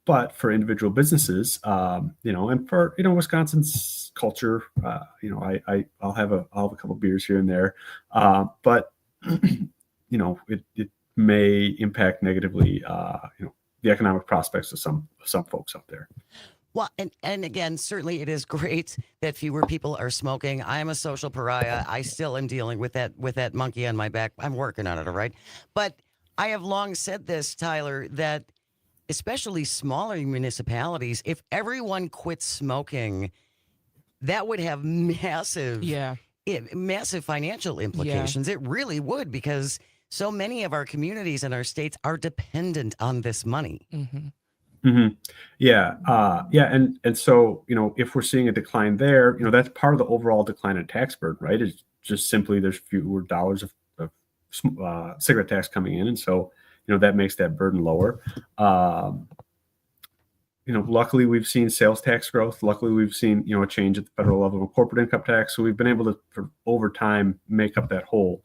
But for individual businesses, and for Wisconsin's culture, I'll have a couple beers here and there, but it may impact negatively, the economic prospects of some folks out there. Well, and again, certainly it is great that fewer people are smoking. I am a social pariah. I still am dealing with that monkey on my back. I'm working on it, all right? But I have long said this, Tyler, that especially smaller municipalities, if everyone quit smoking, that would have massive financial implications. It really would, because so many of our communities and our states are dependent on this money. Mm-hmm. Mm-hmm. Yeah. And so, if we're seeing a decline there, that's part of the overall decline in tax burden, right? It's just simply there's fewer dollars of cigarette tax coming in. And so, that makes that burden lower. Luckily we've seen sales tax growth. Luckily we've seen, a change at the federal level of corporate income tax. So we've been able to, over time, make up that hole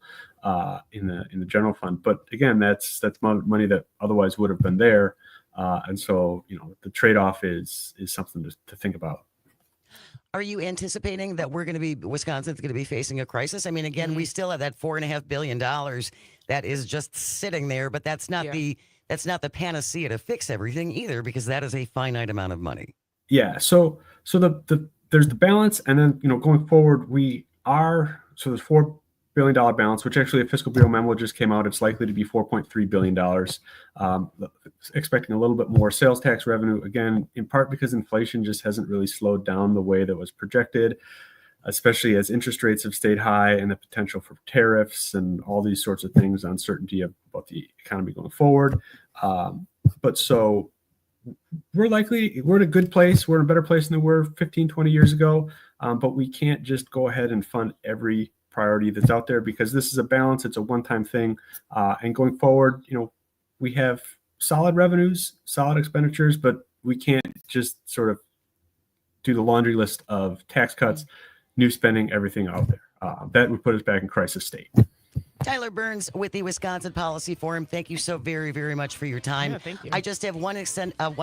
in the general fund. But again, that's money that otherwise would have been there. And so, the trade-off is something to think about. Are you anticipating that Wisconsin's going to be facing a crisis? I mean, again, we still have that $4.5 billion that is just sitting there, but that's not the that's not the panacea to fix everything either, because that is a finite amount of money. Yeah. So there's the balance, and then going forward there's $4 billion balance, which actually a fiscal bureau memo just came out. It's likely to be $4.3 billion. Expecting a little bit more sales tax revenue, again, in part because inflation just hasn't really slowed down the way that was projected, especially as interest rates have stayed high and the potential for tariffs and all these sorts of things, uncertainty about the economy going forward. But so we're in a good place. We're in a better place than we were 15, 20 years ago. But we can't just go ahead and fund every priority that's out there, because this is a balance. It's a one-time thing. And going forward, we have solid revenues, solid expenditures, but we can't just sort of do the laundry list of tax cuts, new spending, everything out there. That would put us back in crisis state. Tyler Burns with the Wisconsin Policy Forum. Thank you so very, very much for your time. Yeah, thank you. I just have one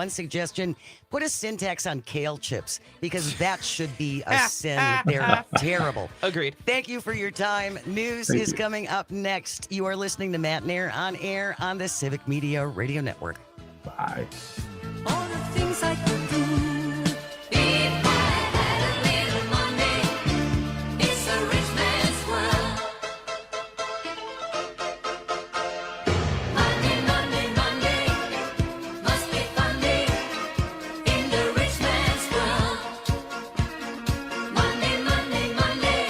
suggestion. Put a sin tax on kale chips, because that should be a sin. They're terrible. Agreed. Thank you for your time. News is coming up next. You are listening to Matenaer On Air on the Civic Media Radio Network. Bye. All the things I could do. If I had a little money, it's a rich man's world. Money, money, money, must be funny in the rich man's world. Money, money, money,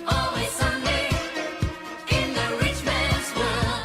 always Sunday in the rich man's world.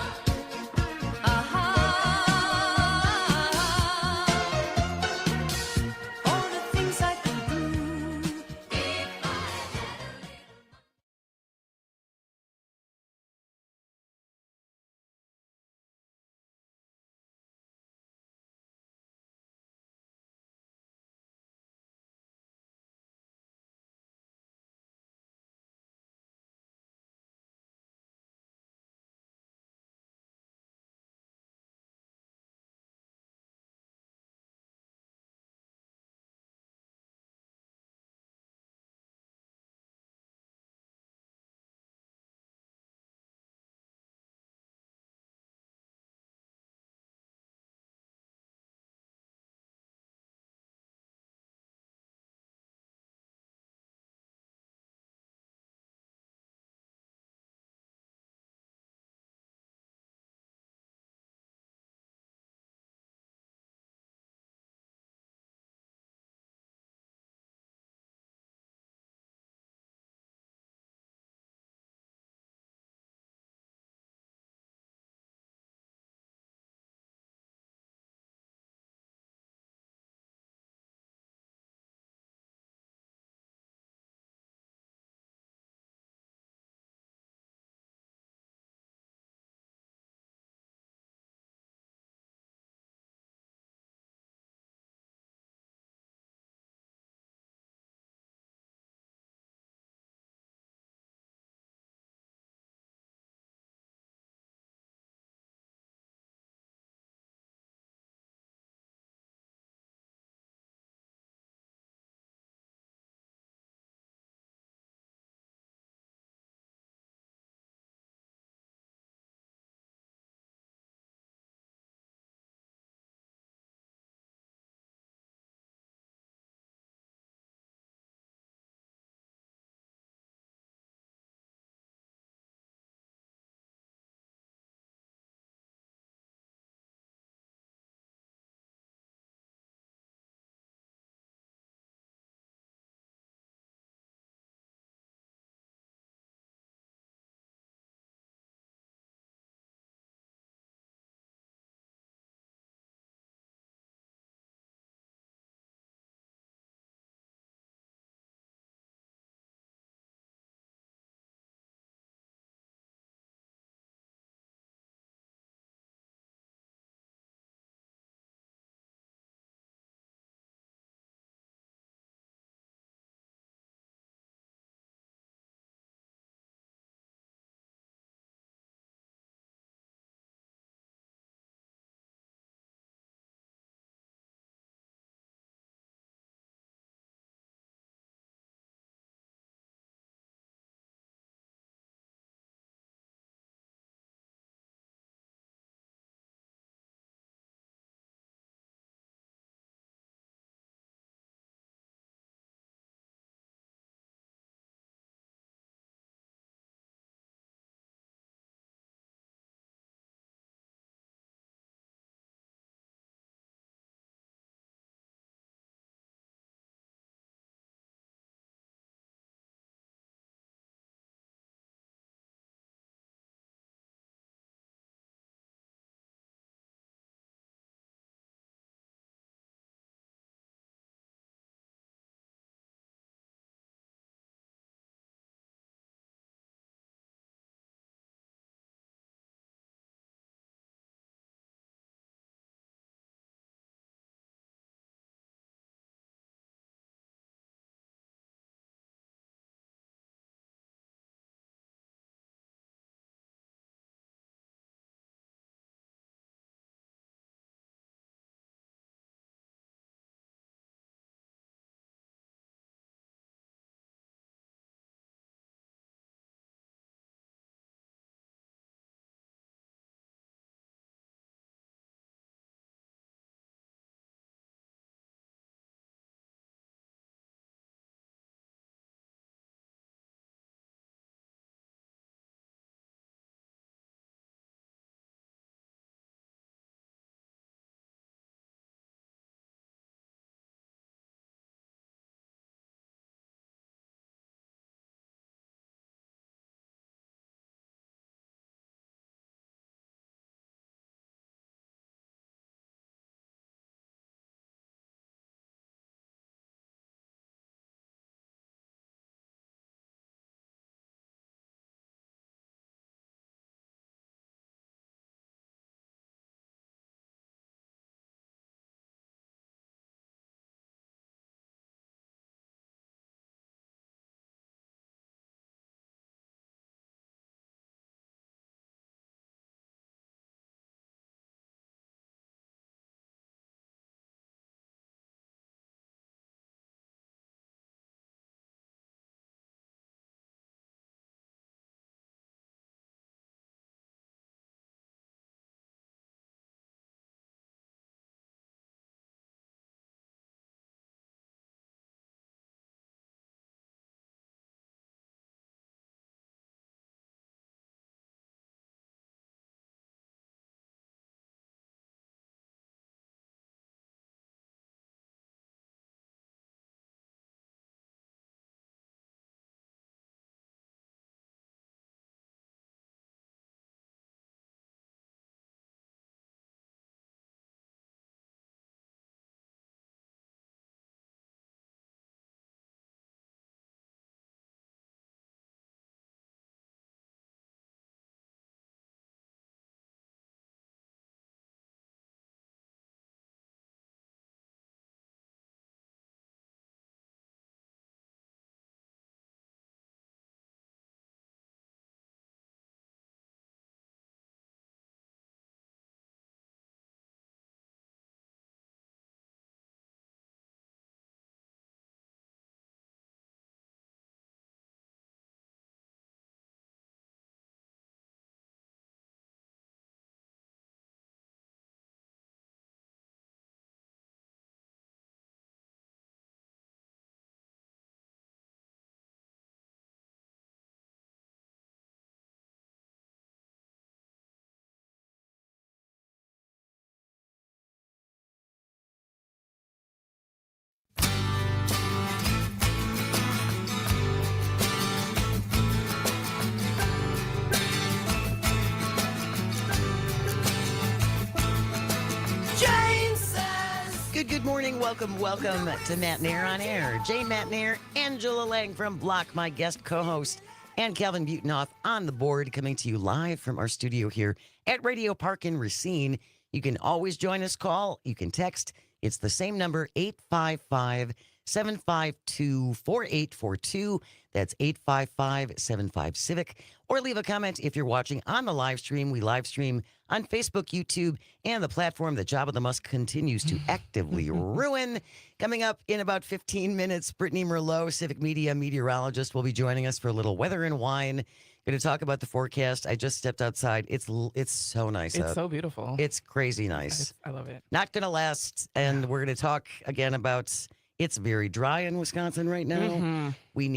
Good morning. Welcome to Matenaer On Air. Jane Matenaer, Angela Lang from Block, my guest co-host, and Calvin Butenhoff on the board, coming to you live from our studio here at Radio Park in Racine. You can always join us, call. You can text. It's the same number, 855-752-4842. That's 855-75-CIVIC. Or leave a comment if you're watching on the live stream. We live stream on Facebook, YouTube, and the platform that Jabba the Musk continues to actively ruin. Coming up in about 15 minutes, Brittany Merlot, Civic Media meteorologist, will be joining us for a little weather and wine. Going to talk about the forecast. I just stepped outside. It's so nice It's out. so beautiful. It's crazy nice. I love it. Not going to last. And we're going to talk again about it's very dry in Wisconsin right now. Mm-hmm. We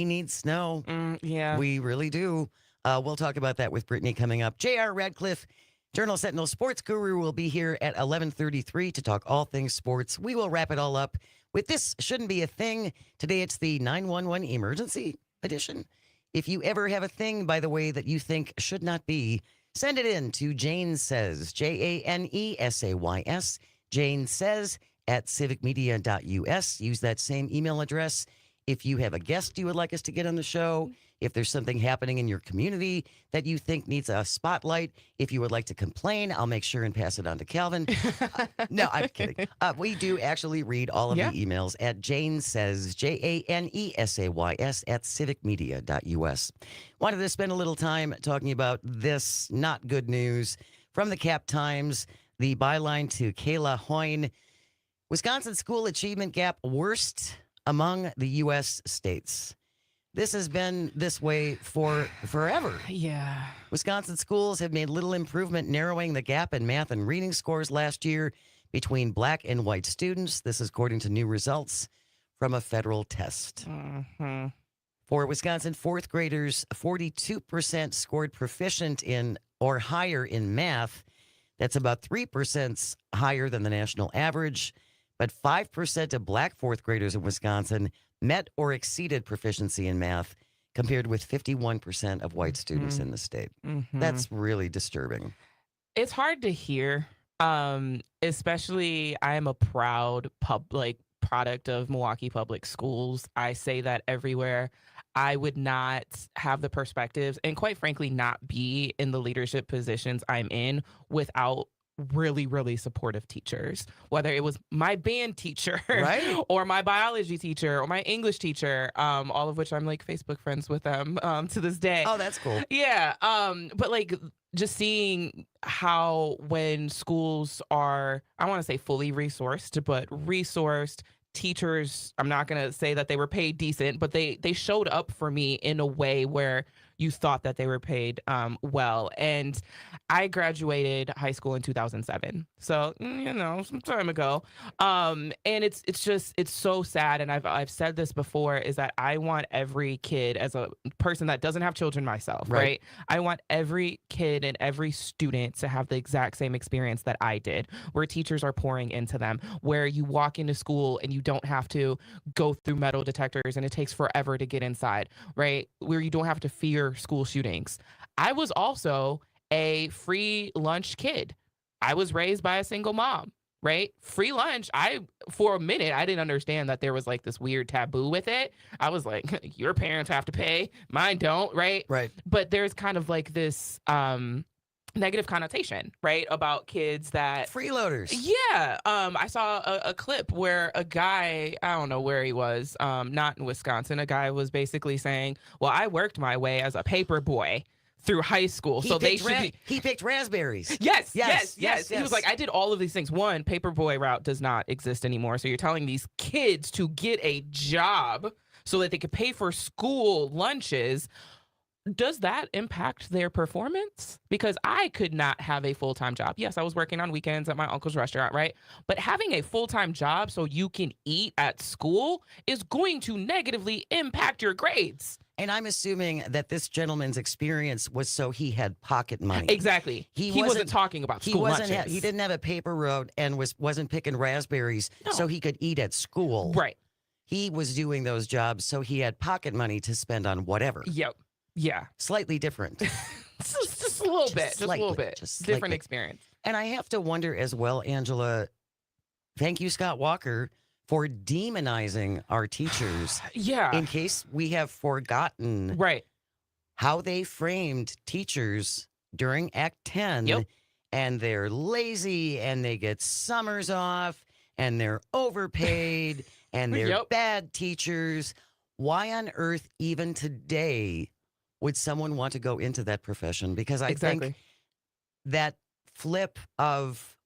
need snow. Yeah. We really do. We'll talk about that with Brittany coming up. J.R. Radcliffe, Journal Sentinel sports guru, will be here at 11:33 to talk all things sports. We will wrap it all up with This Shouldn't Be a Thing. Today it's the 911 emergency edition. If you ever have a thing, by the way, that you think should not be, send it in to Jane Says, JANESAYS, Jane Says at civicmedia.us. Use that same email address. If you have a guest you would like us to get on the show, if there's something happening in your community that you think needs a spotlight, if you would like to complain, I'll make sure and pass it on to Calvin. No, I'm kidding. We do actually read all of the emails at Jane Says, JANESAYS at civicmedia.us. Wanted to spend a little time talking about this not good news from the Cap Times, the byline to Kayla Hoyne. Wisconsin school achievement gap worst among the U.S. states. This has been this way for forever. Yeah. Wisconsin schools have made little improvement narrowing the gap in math and reading scores last year between black and white students. This is according to new results from a federal test. Mm-hmm. For Wisconsin fourth graders, 42% scored proficient in or higher in math. That's about 3% higher than the national average. But 5% of black fourth graders in Wisconsin met or exceeded proficiency in math, compared with 51% of white students in the state. Mm-hmm. That's really disturbing. It's hard to hear, especially I am a proud product of Milwaukee Public Schools. I say that everywhere. I would not have the perspectives and quite frankly not be in the leadership positions I'm in without really, really supportive teachers, whether it was my band teacher Right. or my biology teacher or my English teacher, all of which I'm like Facebook friends with them to this day. Oh, that's cool. Yeah. But like just seeing how when schools are, I want to say fully resourced, but resourced teachers, I'm not going to say that they were paid decent, but they showed up for me in a way where you thought that they were paid well. And I graduated high school in 2007. So, some time ago. And it's so sad. And I've said this before, is that I want every kid, as a person that doesn't have children myself, right? I want every kid and every student to have the exact same experience that I did, where teachers are pouring into them, where you walk into school and you don't have to go through metal detectors and it takes forever to get inside, right? Where you don't have to fear school shootings. I was also a free lunch kid. I was raised by a single mom, right? Free lunch. For a minute, I didn't understand that there was like this weird taboo with it. I was like, your parents have to pay, mine don't, right? Right. But there's kind of like this negative connotation, right? About kids that Freeloaders. Yeah. I saw a clip where a guy, I don't know where he was, not in Wisconsin, a guy was basically saying, well, I worked my way as a paper boy through high school. So they should be. He picked raspberries. Yes. He Yes. was like, I did all of these things. One, paperboy route does not exist anymore. So you're telling these kids to get a job so that they could pay for school lunches. Does that impact their performance? Because I could not have a full-time job. Yes, I was working on weekends at my uncle's restaurant, right? But having a full-time job so you can eat at school is going to negatively impact your grades. And I'm assuming that this gentleman's experience was so he had pocket money. Exactly. He wasn't talking about school lunches. He didn't have a paper route and wasn't picking raspberries so he could eat at school. Right. He was doing those jobs so he had pocket money to spend on whatever. Yep. Yeah. Slightly different. just a little bit. Just a little bit. Just different slightly. experience. And I have to wonder as well, Angela, thank you, Scott Walker, for demonizing our teachers. Yeah. In case we have forgotten Right. how they framed teachers during Act 10, Yep. and they're lazy and they get summers off and they're overpaid and they're Yep. bad teachers. Why on earth, even today, would someone want to go into that profession? Because I Exactly. think that flip of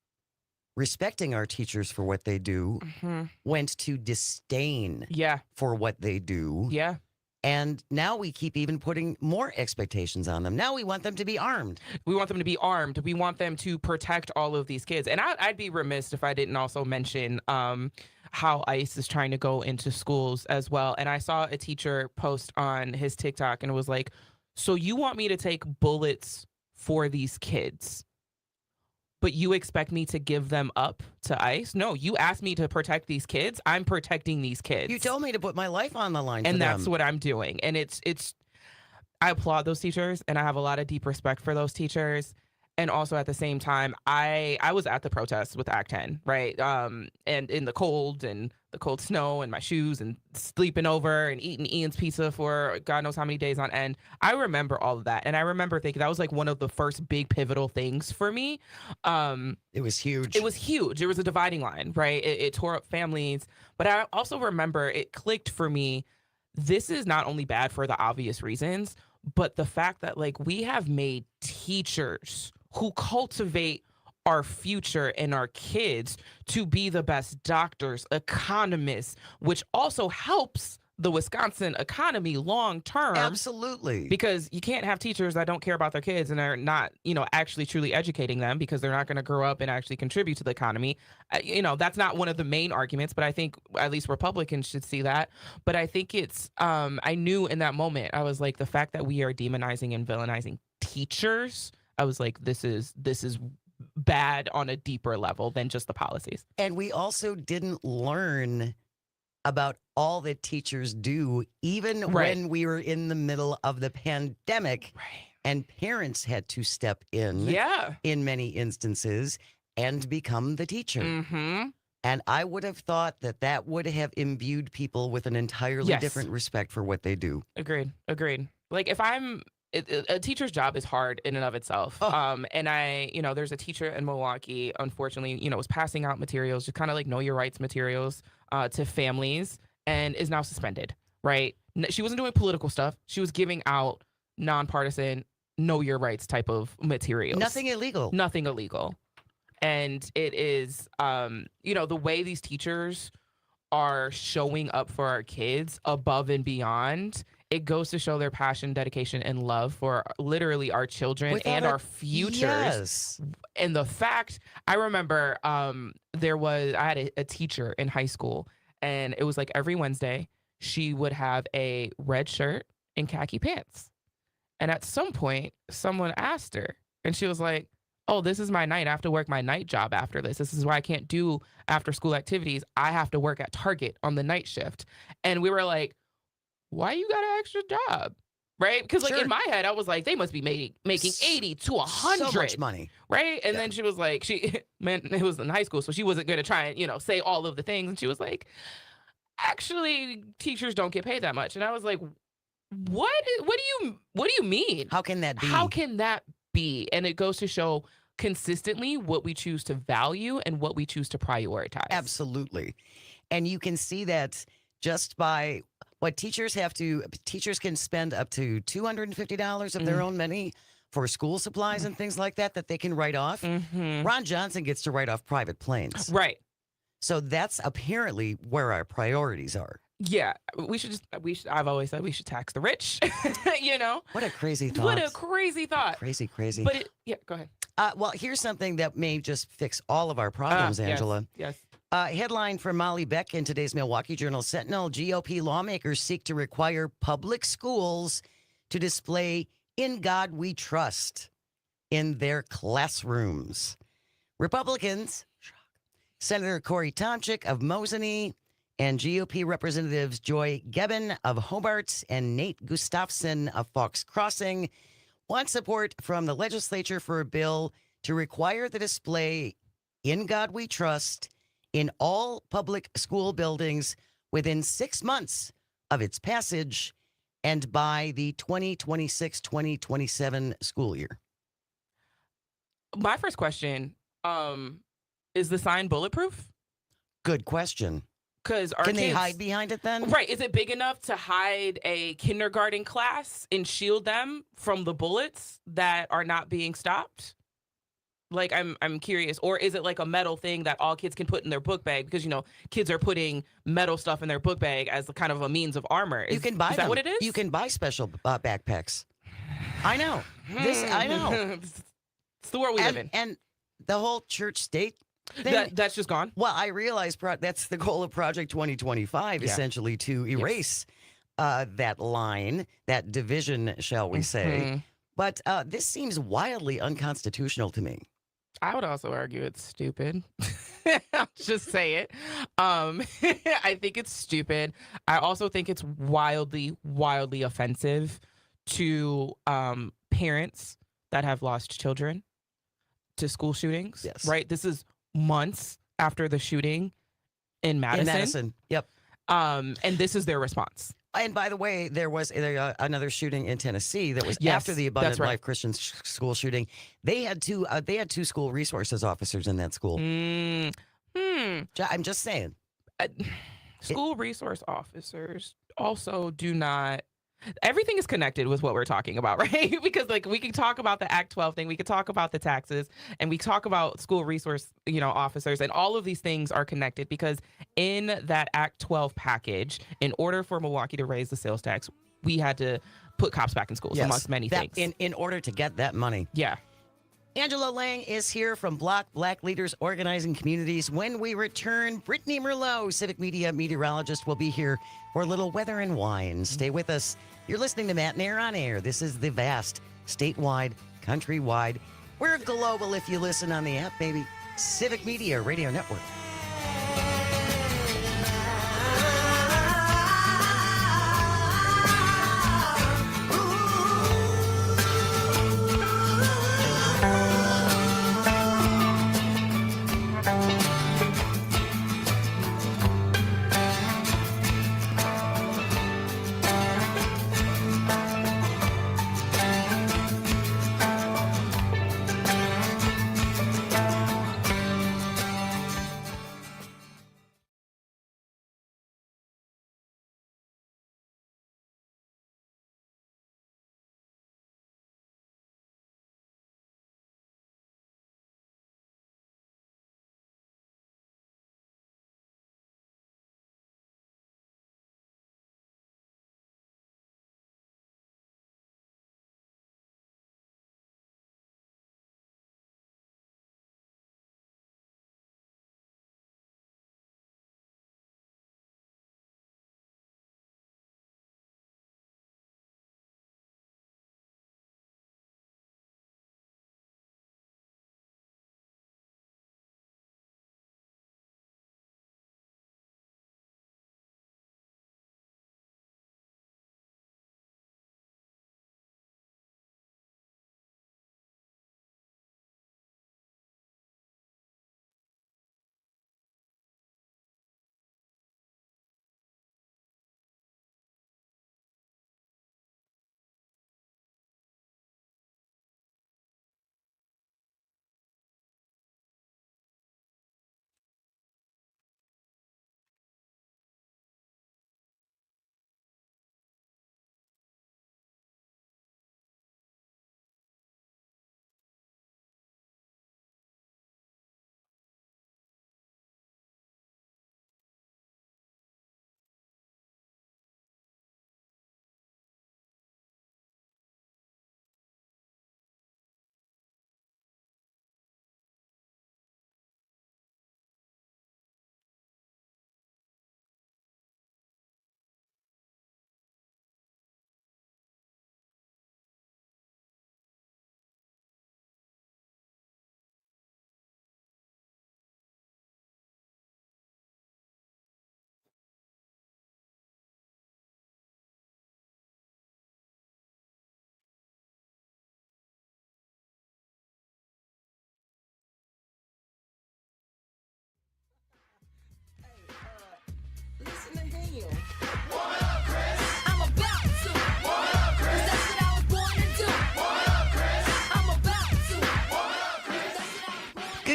respecting our teachers for what they do hmm went to disdain Yeah. for what they do. Yeah. And now we keep even putting more expectations on them. Now we want them to be armed. We want them to be armed. We want them to protect all of these kids. And I'd be remiss if I didn't also mention how ICE is trying to go into schools as well. And I saw a teacher post on his TikTok and it was like, so you want me to take bullets for these kids, but you expect me to give them up to ICE? No, you asked me to protect these kids. I'm protecting these kids. You told me to put my life on the line for And that's them. what I'm doing. And it's I applaud those teachers and I have a lot of deep respect for those teachers. And also at the same time, I was at the protest with Act 10, right? And in the cold and the cold snow and my shoes and sleeping over and eating Ian's pizza for God knows how many days on end. I remember all of that. And I remember thinking that was like one of the first big pivotal things for me. It was huge. It was huge. It was a dividing line, right? It tore up families. But I also remember it clicked for me. This is not only bad for the obvious reasons, but the fact that like we have made teachers who cultivate our future and our kids to be the best doctors, economists, which also helps the Wisconsin economy long term. Absolutely. Because you can't have teachers that don't care about their kids and are not, actually truly educating them because they're not going to grow up and actually contribute to the economy. That's not one of the main arguments, but I think at least Republicans should see that. But I think it's, I knew in that moment, I was like, the fact that we are demonizing and villainizing teachers, I was like, this is bad on a deeper level than just the policies. And we also didn't learn about all that teachers do, even Right. when we were in the middle of the pandemic Right. and parents had to step in Yeah. in many instances and become the teacher. Mm-hmm. And I would have thought that would have imbued people with an entirely Yes. different respect for what they do. Agreed. Like if a teacher's job is hard in and of itself. Oh. And there's a teacher in Milwaukee, unfortunately, was passing out materials, just kind of like know your rights materials to families and is now suspended, right? She wasn't doing political stuff. She was giving out nonpartisan, know your rights type of materials. Nothing illegal. Nothing illegal. And it is, the way these teachers are showing up for our kids above and beyond, it goes to show their passion, dedication, and love for literally our children Without and a- our futures. Yes. And the fact, I remember I had a teacher in high school, and it was like every Wednesday, she would have a red shirt and khaki pants. And at some point, someone asked her, and she was like, oh, this is my night. I have to work my night job after this. This is why I can't do after school activities. I have to work at Target on the night shift. And we were like, why you got an extra job? Right? Because like Sure. in my head, I was like, they must be making 80 to 100. So much money. Right? And Yeah. then she was like, it was in high school, so she wasn't going to try and, say all of the things. And she was like, actually, teachers don't get paid that much. And I was like, what do you mean? How can that be? How can that be? And it goes to show consistently what we choose to value and what we choose to prioritize. Absolutely. And you can see that just by what teachers can spend up to $250 of their own money for school supplies and things like that they can write off. Mm-hmm. Ron Johnson gets to write off private planes. Right. So that's apparently where our priorities are. Yeah. I've always said we should tax the rich. What a crazy thought. What a crazy thought. Crazy. But go ahead. Well, here's something that may just fix all of our problems, Yes, Angela. Yes. Headline from Molly Beck in today's Milwaukee Journal Sentinel: GOP lawmakers seek to require public schools to display "In God We Trust" in their classrooms. Republicans, Senator Corey Tomczyk of Mosinee, and GOP Representatives Joy Gebbin of Hobart and Nate Gustafson of Fox Crossing want support from the legislature for a bill to require the display "In God We Trust" in all public school buildings within 6 months of its passage and by the 2026-2027 school year. My first question, is the sign bulletproof? Good question. Because our Can kids, they hide behind it then? Right. Is it big enough to hide a kindergarten class and shield them from the bullets that are not being stopped? Like, I'm curious. Or is it like a metal thing that all kids can put in their book bag? Because, kids are putting metal stuff in their book bag as a kind of a means of armor. You can buy is them. that what it is? You can buy special backpacks. I know. I know. It's the world we live in. And the whole church state thing. That's just gone? Well, I realize that's the goal of Project 2025, essentially, to erase that line, that division, shall we say. But this seems wildly unconstitutional to me. I would also argue it's stupid. I'll just say it. I think it's stupid. I also think it's wildly, wildly offensive to parents that have lost children to school shootings. Yes. Right? This is months after the shooting in Madison. In Madison, yep. And this is their response. And by the way, there was another shooting in Tennessee that was Yes, after the Abundant that's right. Life Christian School shooting. They had two school resources officers in that school. I'm just saying. School resource officers also do not. Everything is connected with what we're talking about, right? Because we can talk about the Act 12 thing, we could talk about the taxes, and we talk about school resource, officers, and all of these things are connected because in that Act 12 package, in order for Milwaukee to raise the sales tax, we had to put cops back in schools, amongst many things. In order to get that money. Yeah. Angela Lang is here from Black Leaders Organizing Communities. When we return, Brittany Merlot, Civic Media meteorologist, will be here for a little weather and wine. Stay with us. You're listening to Matenaer On Air. This is the vast, statewide, countrywide. We're global if you listen on the app, baby. Civic Media Radio Network.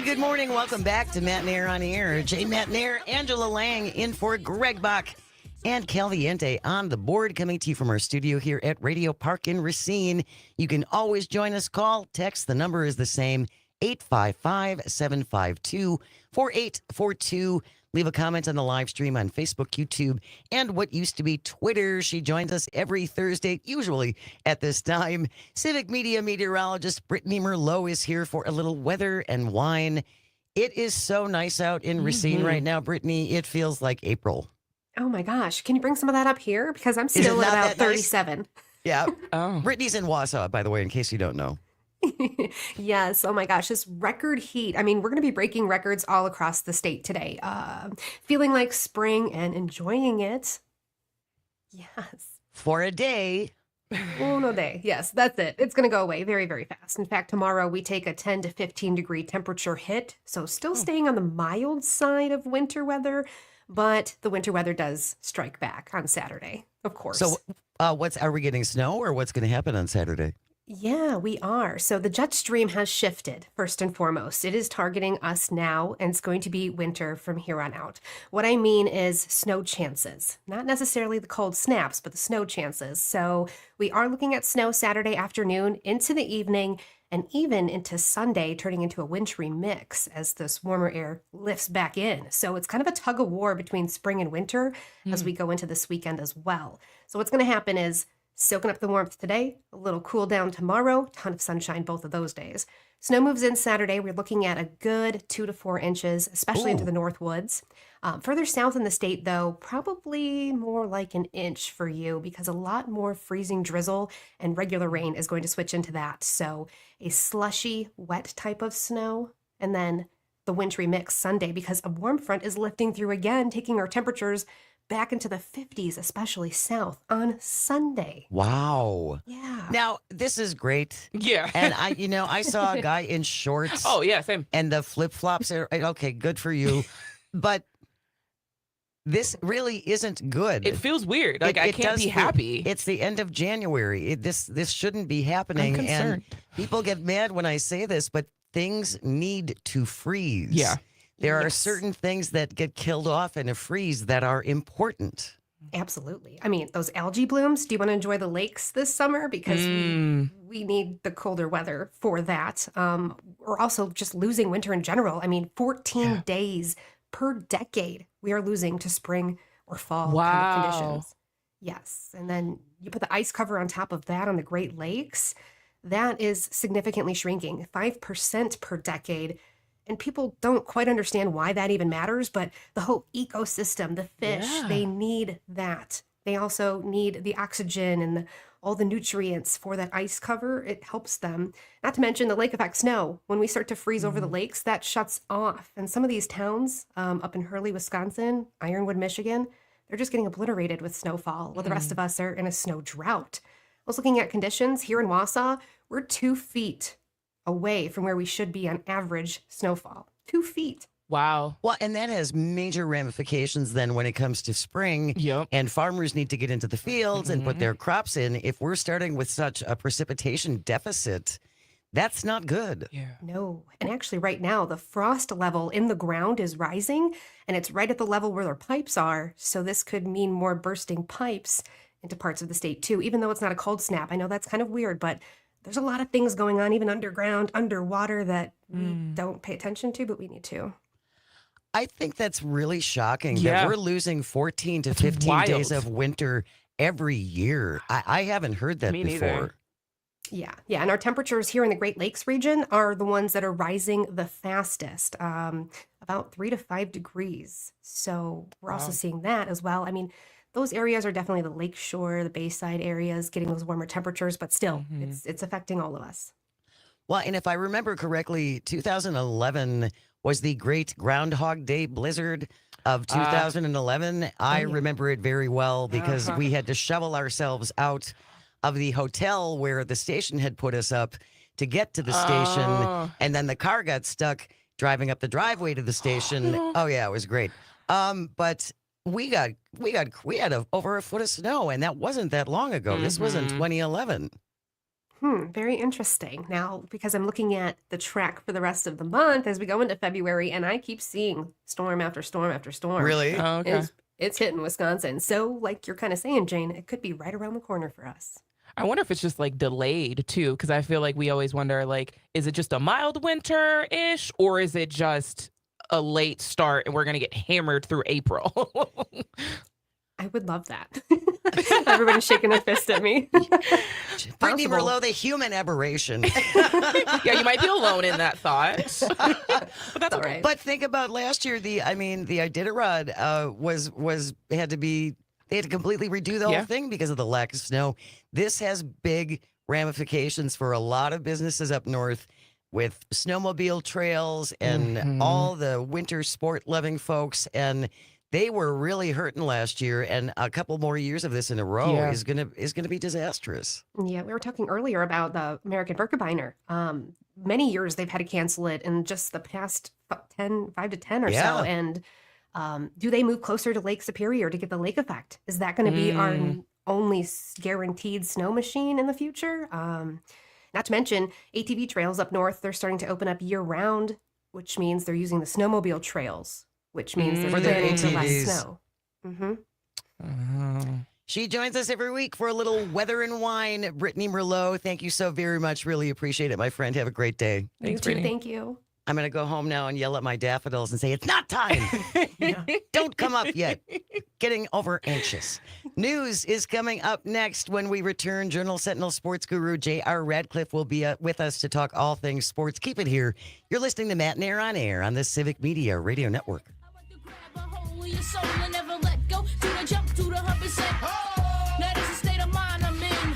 good morning. Welcome back to Matenaer On Air. Jay Matenaer, Angela Lang in for Greg Bach, and Calviente on the board, coming to you from our studio here at Radio Park in Racine. You can always join us. Call, text. The number is the same, 855-752-4842. Leave a comment on the live stream on Facebook, YouTube, and what used to be Twitter. She joins us every Thursday, usually at this time. Civic Media meteorologist Brittany Merlot is here for a little weather and wine. It is so nice out in Racine right now, Brittany. It feels like April. Oh my gosh. Can you bring some of that up here? Because I'm Is it still at not about that nice? 37. Yeah. Oh. Brittany's in Wausau, by the way, in case you don't know. Yes. Oh my gosh. This record heat. I mean, we're going to be breaking records all across the state today. Feeling like spring and enjoying it. Yes. For a day. Uno day. Yes, that's it. It's going to go away very, very fast. In fact, tomorrow we take a 10 to 15 degree temperature hit. So still staying on the mild side of winter weather, but the winter weather does strike back on Saturday, of course. So are we getting snow or what's going to happen on Saturday? Yeah, we are. So the jet stream has shifted, first and foremost. It is targeting us now, and it's going to be winter from here on out. What I mean is snow chances, not necessarily the cold snaps, but the snow chances. So we are looking at snow Saturday afternoon into the evening and even into Sunday, turning into a wintry mix as this warmer air lifts back in. So it's kind of a tug of war between spring and winter as we go into this weekend as well. So what's going to happen is soaking up the warmth today, a little cool down tomorrow, ton of sunshine both of those days. Snow moves in Saturday. We're looking at a good 2 to 4 inches, especially into the north woods. Further south in the state, though, probably more like an inch for you because a lot more freezing drizzle and regular rain is going to switch into that. So a slushy, wet type of snow, and then the wintry mix Sunday because a warm front is lifting through again, taking our temperatures back into the 50s, especially south on Sunday. Wow. Yeah. Now, this is great. Yeah. And I saw a guy in shorts. Oh, yeah, same. And the flip-flops are okay, good for you. But this really isn't good. It feels weird. Like, I It can't does be feel- happy. It's the end of January. This shouldn't be happening. I'm And concerned. people get mad when I say this, but things need to freeze. Yeah. There are Yes. certain things that get killed off in a freeze that are important. Absolutely. I mean, those algae blooms, do you want to enjoy the lakes this summer? Because we need the colder weather for that. We're also just losing winter in general. I mean, 14 days per decade we are losing to spring or fall kind Wow. of conditions. Yes. And then you put the ice cover on top of that on the Great Lakes. That is significantly shrinking, 5% per decade. And people don't quite understand why that even matters, but the whole ecosystem, the fish, they need that. They also need the oxygen and all the nutrients for that ice cover. It helps them. Not to mention the lake effect snow. When we start to freeze over the lakes, that shuts off. And some of these towns up in Hurley, Wisconsin, Ironwood, Michigan, they're just getting obliterated with snowfall, while the rest of us are in a snow drought. I was looking at conditions here in Wausau. We're 2 feet away from where we should be on average snowfall. 2 feet. Wow. Well, and that has major ramifications then when it comes to spring. Yep. And farmers need to get into the fields and put their crops in. If we're starting with such a precipitation deficit, that's not good. Yeah. No. And actually, right now, the frost level in the ground is rising, and it's right at the level where their pipes are. So this could mean more bursting pipes into parts of the state, too, even though it's not a cold snap. I know that's kind of weird, but there's a lot of things going on, even underground, underwater, that we don't pay attention to, but we need to. I think that's really shocking Yeah. that we're losing 14 to 15 wild. days of winter every year. I haven't heard that Me before. neither. Yeah. And our temperatures here in the Great Lakes region are the ones that are rising the fastest, about 3 to 5 degrees. So we're also seeing that as well. I mean, those areas are definitely the lakeshore, the bayside areas, getting those warmer temperatures, but still, it's affecting all of us. Well, and if I remember correctly, 2011 was the great Groundhog Day blizzard of 2011. I remember it very well because we had to shovel ourselves out of the hotel where the station had put us up to get to the station. And then the car got stuck driving up the driveway to the station. Oh, yeah, it was great. But we had over a foot of snow, and that wasn't that long ago. This was in 2011. Very interesting. Now, because I'm looking at the track for the rest of the month as we go into February, and I keep seeing storm after storm after storm. Really? Oh, okay. It's hitting Wisconsin. So, like you're kind of saying, Jane, it could be right around the corner for us. I wonder if it's just like delayed too, because I feel like we always wonder, like, is it just a mild winter-ish, or is it just a late start and we're gonna get hammered through April? I would love that. Everybody's shaking their fist at me. Brittany Possible. Merlot, the human aberration. Yeah, you might be alone in that thought. But that's All okay. right. But think about last year. The Iditarod had to be. They had to completely redo the whole Yeah. thing because of the lack of snow. This has big ramifications for a lot of businesses up north with snowmobile trails and all the winter sport loving folks. And they were really hurting last year. And a couple more years of this in a row Yeah. is gonna be disastrous. Yeah, we were talking earlier about the American Birkebeiner. Many years they've had to cancel it in just the past 5 to 10 or Yeah. so. And do they move closer to Lake Superior to get the lake effect? Is that going to be our only guaranteed snow machine in the future? Not to mention ATV trails up north, they're starting to open up year round, which means they're using the snowmobile trails, which means they're For their planning to less ATVs. snow. Mm-hmm. She joins us every week for a little weather and wine. Brittany Merlot, thank you so very much. Really appreciate it, my friend. Have a great day. Thanks, You too, Brittany. thank you. I'm going to go home now and yell at my daffodils and say, it's not time. Don't come up yet. Getting over anxious. News is coming up next when we return. Journal Sentinel sports guru J.R. Radcliffe will be with us to talk all things sports. Keep it here. You're listening to Matenaer On Air on the Civic Media Radio Network. Grab a hold of your soul and never let go. Do the jump, do the hump and say, oh! Now that's the state of mind I'm in.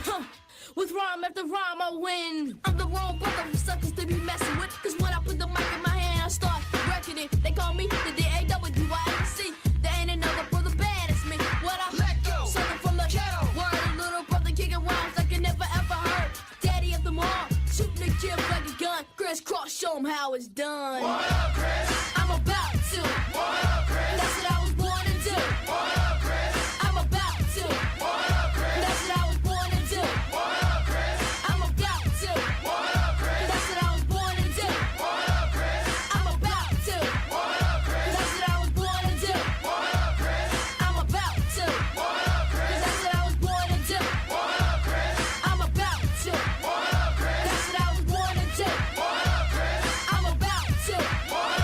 With rhyme after rhyme, I win. I'm the wrong brother for suckers to be messing with. Cause when I put the mic in my hand, I start wrecking it. They call me the D-A-W-I-C. There ain't another brother bad as me. What I let go. Something from the ghetto. Word, a little brother kicking rhymes like you never ever heard. Daddy of them all, shooting the kid like a gun. Crisscross, show 'em how it's done. What up, Chris? I'm about to. What up, Chris? That's what I was born to do. What up, Chris? I'm about to. What up, Chris? That's what I was born to do. What up, Chris? I'm about to. What up, Chris? That's what I was born to do. What up, Chris? I'm about to. What up, Chris? That's what I was born to do. What up, Chris? I'm about to. What up, Chris? That's what I was born to do. What up, Chris? I'm about to. What up, Chris? That's what I was born to do. What up, Chris? I'm about to. What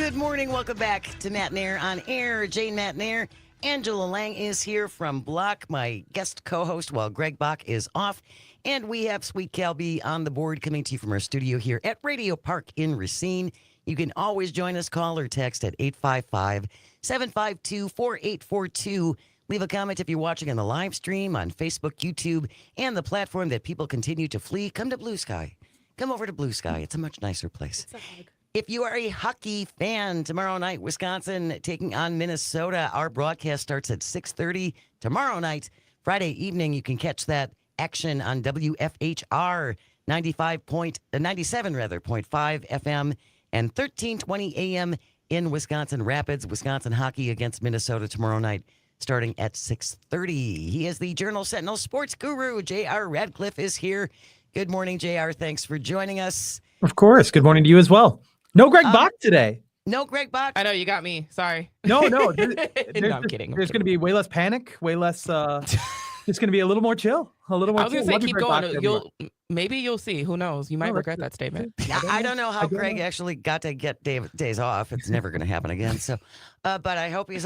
Good morning. Welcome back to Matenaer On Air. Jane Matenaer. Angela Lang is here from Block, my guest co-host, while Greg Bach is off. And we have Sweet Calby on the board coming to you from our studio here at Radio Park in Racine. You can always join us, call or text at 855-752-4842. Leave a comment if you're watching on the live stream on Facebook, YouTube, and the platform that people continue to flee. Come to Blue Sky. Come over to Blue Sky. It's a much nicer place. If you are a hockey fan, tomorrow night, Wisconsin taking on Minnesota. Our broadcast starts at 6:30 tomorrow night. Friday evening, you can catch that action on WFHR 97.5 FM and 1320 AM in Wisconsin Rapids. Wisconsin hockey against Minnesota tomorrow night, starting at 6:30. He is the Journal Sentinel sports guru. J.R. Radcliffe is here. Good morning, J.R. Thanks for joining us. Of course. Good morning to you as well. No Greg Bach today. No Greg Bach. I know you got me. Sorry. No. No, I'm kidding. There's going to be way less panic, way less. It's going to be a little more chill. A little more. I was going to say, keep going. Maybe you'll see. Who knows? You might regret that statement. I don't know how Greg actually got to get days off. It's never going to happen again. So, but I hope he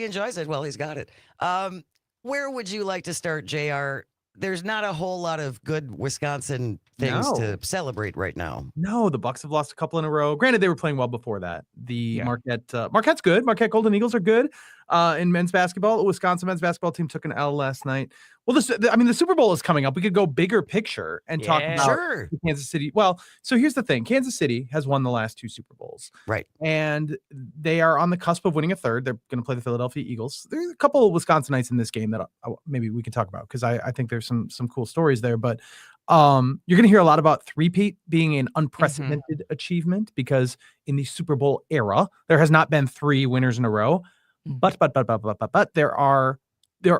enjoys it. Well, he's got it. Where would you like to start, JR? There's not a whole lot of good Wisconsin things to celebrate right now. No, the Bucks have lost a couple in a row. Granted, they were playing well before that. Marquette's good. Marquette Golden Eagles are good in men's basketball. The Wisconsin men's basketball team took an L last night. Well, the Super Bowl is coming up. We could go bigger picture and talk about Kansas City. Well, so here's the thing. Kansas City has won the last 2 Super Bowls. Right. And they are on the cusp of winning a third. They're going to play the Philadelphia Eagles. There's a couple of Wisconsinites in this game that maybe we can talk about because I think there's some cool stories there. But you're going to hear a lot about three-peat being an unprecedented achievement because in the Super Bowl era, there has not been 3 winners in a row. But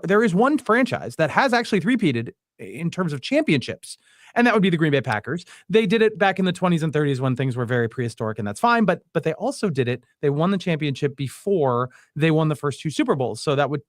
there is one franchise that has actually three-peated in terms of championships, and that would be the Green Bay Packers. They did it back in the 20s and 30s when things were very prehistoric, and that's fine, but they also did it. They won the championship before they won the first 2 Super Bowls, so that would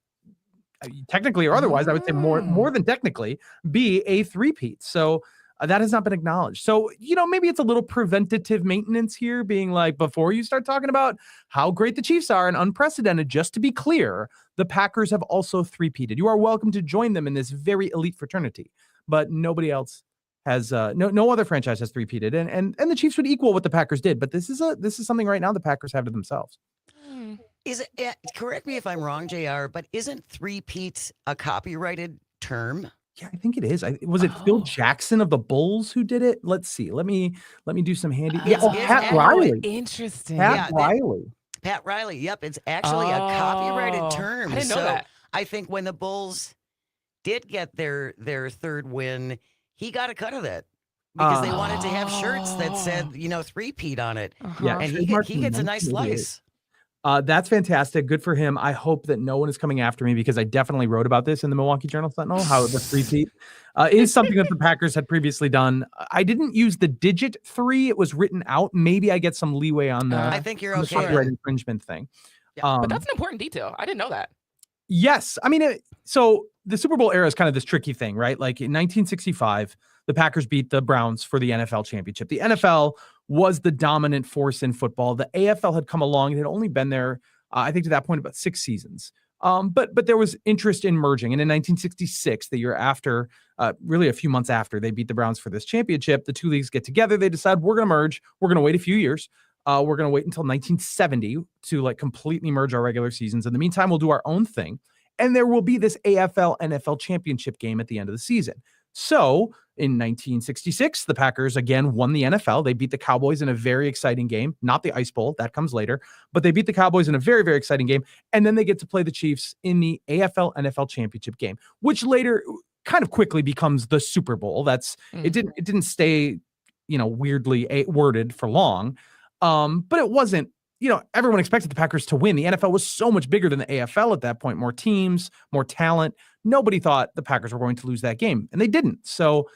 technically or otherwise, I would say more than technically, be a three-peat. So that has not been acknowledged. So, maybe it's a little preventative maintenance here, being like, before you start talking about how great the Chiefs are and unprecedented, just to be clear, the Packers have also three-peated. You are welcome to join them in this very elite fraternity, but nobody else has, no other franchise has three-peated. And the Chiefs would equal what the Packers did, but this is something right now the Packers have to themselves. Is it, correct me if I'm wrong, JR, but isn't three-peat a copyrighted term? Yeah, I think it is. Was it Phil Jackson of the Bulls who did it? Let's see. Let me do some handy. Pat Riley. Interesting. Pat Riley. Pat Riley. Yep, it's actually a copyrighted term. I didn't know that. I think when the Bulls did get their third win, he got a cut of that because they wanted to have shirts that said, three-peat on it. Yeah, and he gets a nice slice. That's fantastic. Good for him. I hope that no one is coming after me because I definitely wrote about this in the Milwaukee Journal Sentinel, how the three-peat is something that the Packers had previously done. I didn't use the digit 3. It was written out. Maybe I get some leeway on the I think you're okay. Copyright infringement thing. Yeah, but that's an important detail. I didn't know that. Yes. I mean, so the Super Bowl era is kind of this tricky thing, right? Like in 1965, the Packers beat the Browns for the NFL championship. The NFL was the dominant force in football. The AFL had come along and had only been there, I think to that point, about 6 seasons. But there was interest in merging. And in 1966, the year after, really a few months after they beat the Browns for this championship, the 2 leagues get together. They decide we're going to merge. We're going to wait a few years. We're going to wait until 1970 to completely merge our regular seasons. In the meantime, we'll do our own thing. And there will be this AFL NFL championship game at the end of the season. So in 1966, the Packers again won the NFL. They beat the Cowboys in a very exciting game, not the Ice Bowl, that comes later, but they beat the Cowboys in a very, very exciting game. And then they get to play the Chiefs in the AFL NFL championship game, which later kind of quickly becomes the Super Bowl. It didn't stay, weirdly worded for long. But it wasn't, everyone expected the Packers to win. The NFL was so much bigger than the AFL at that point, more teams, more talent. Nobody thought the Packers were going to lose that game, and they didn't. So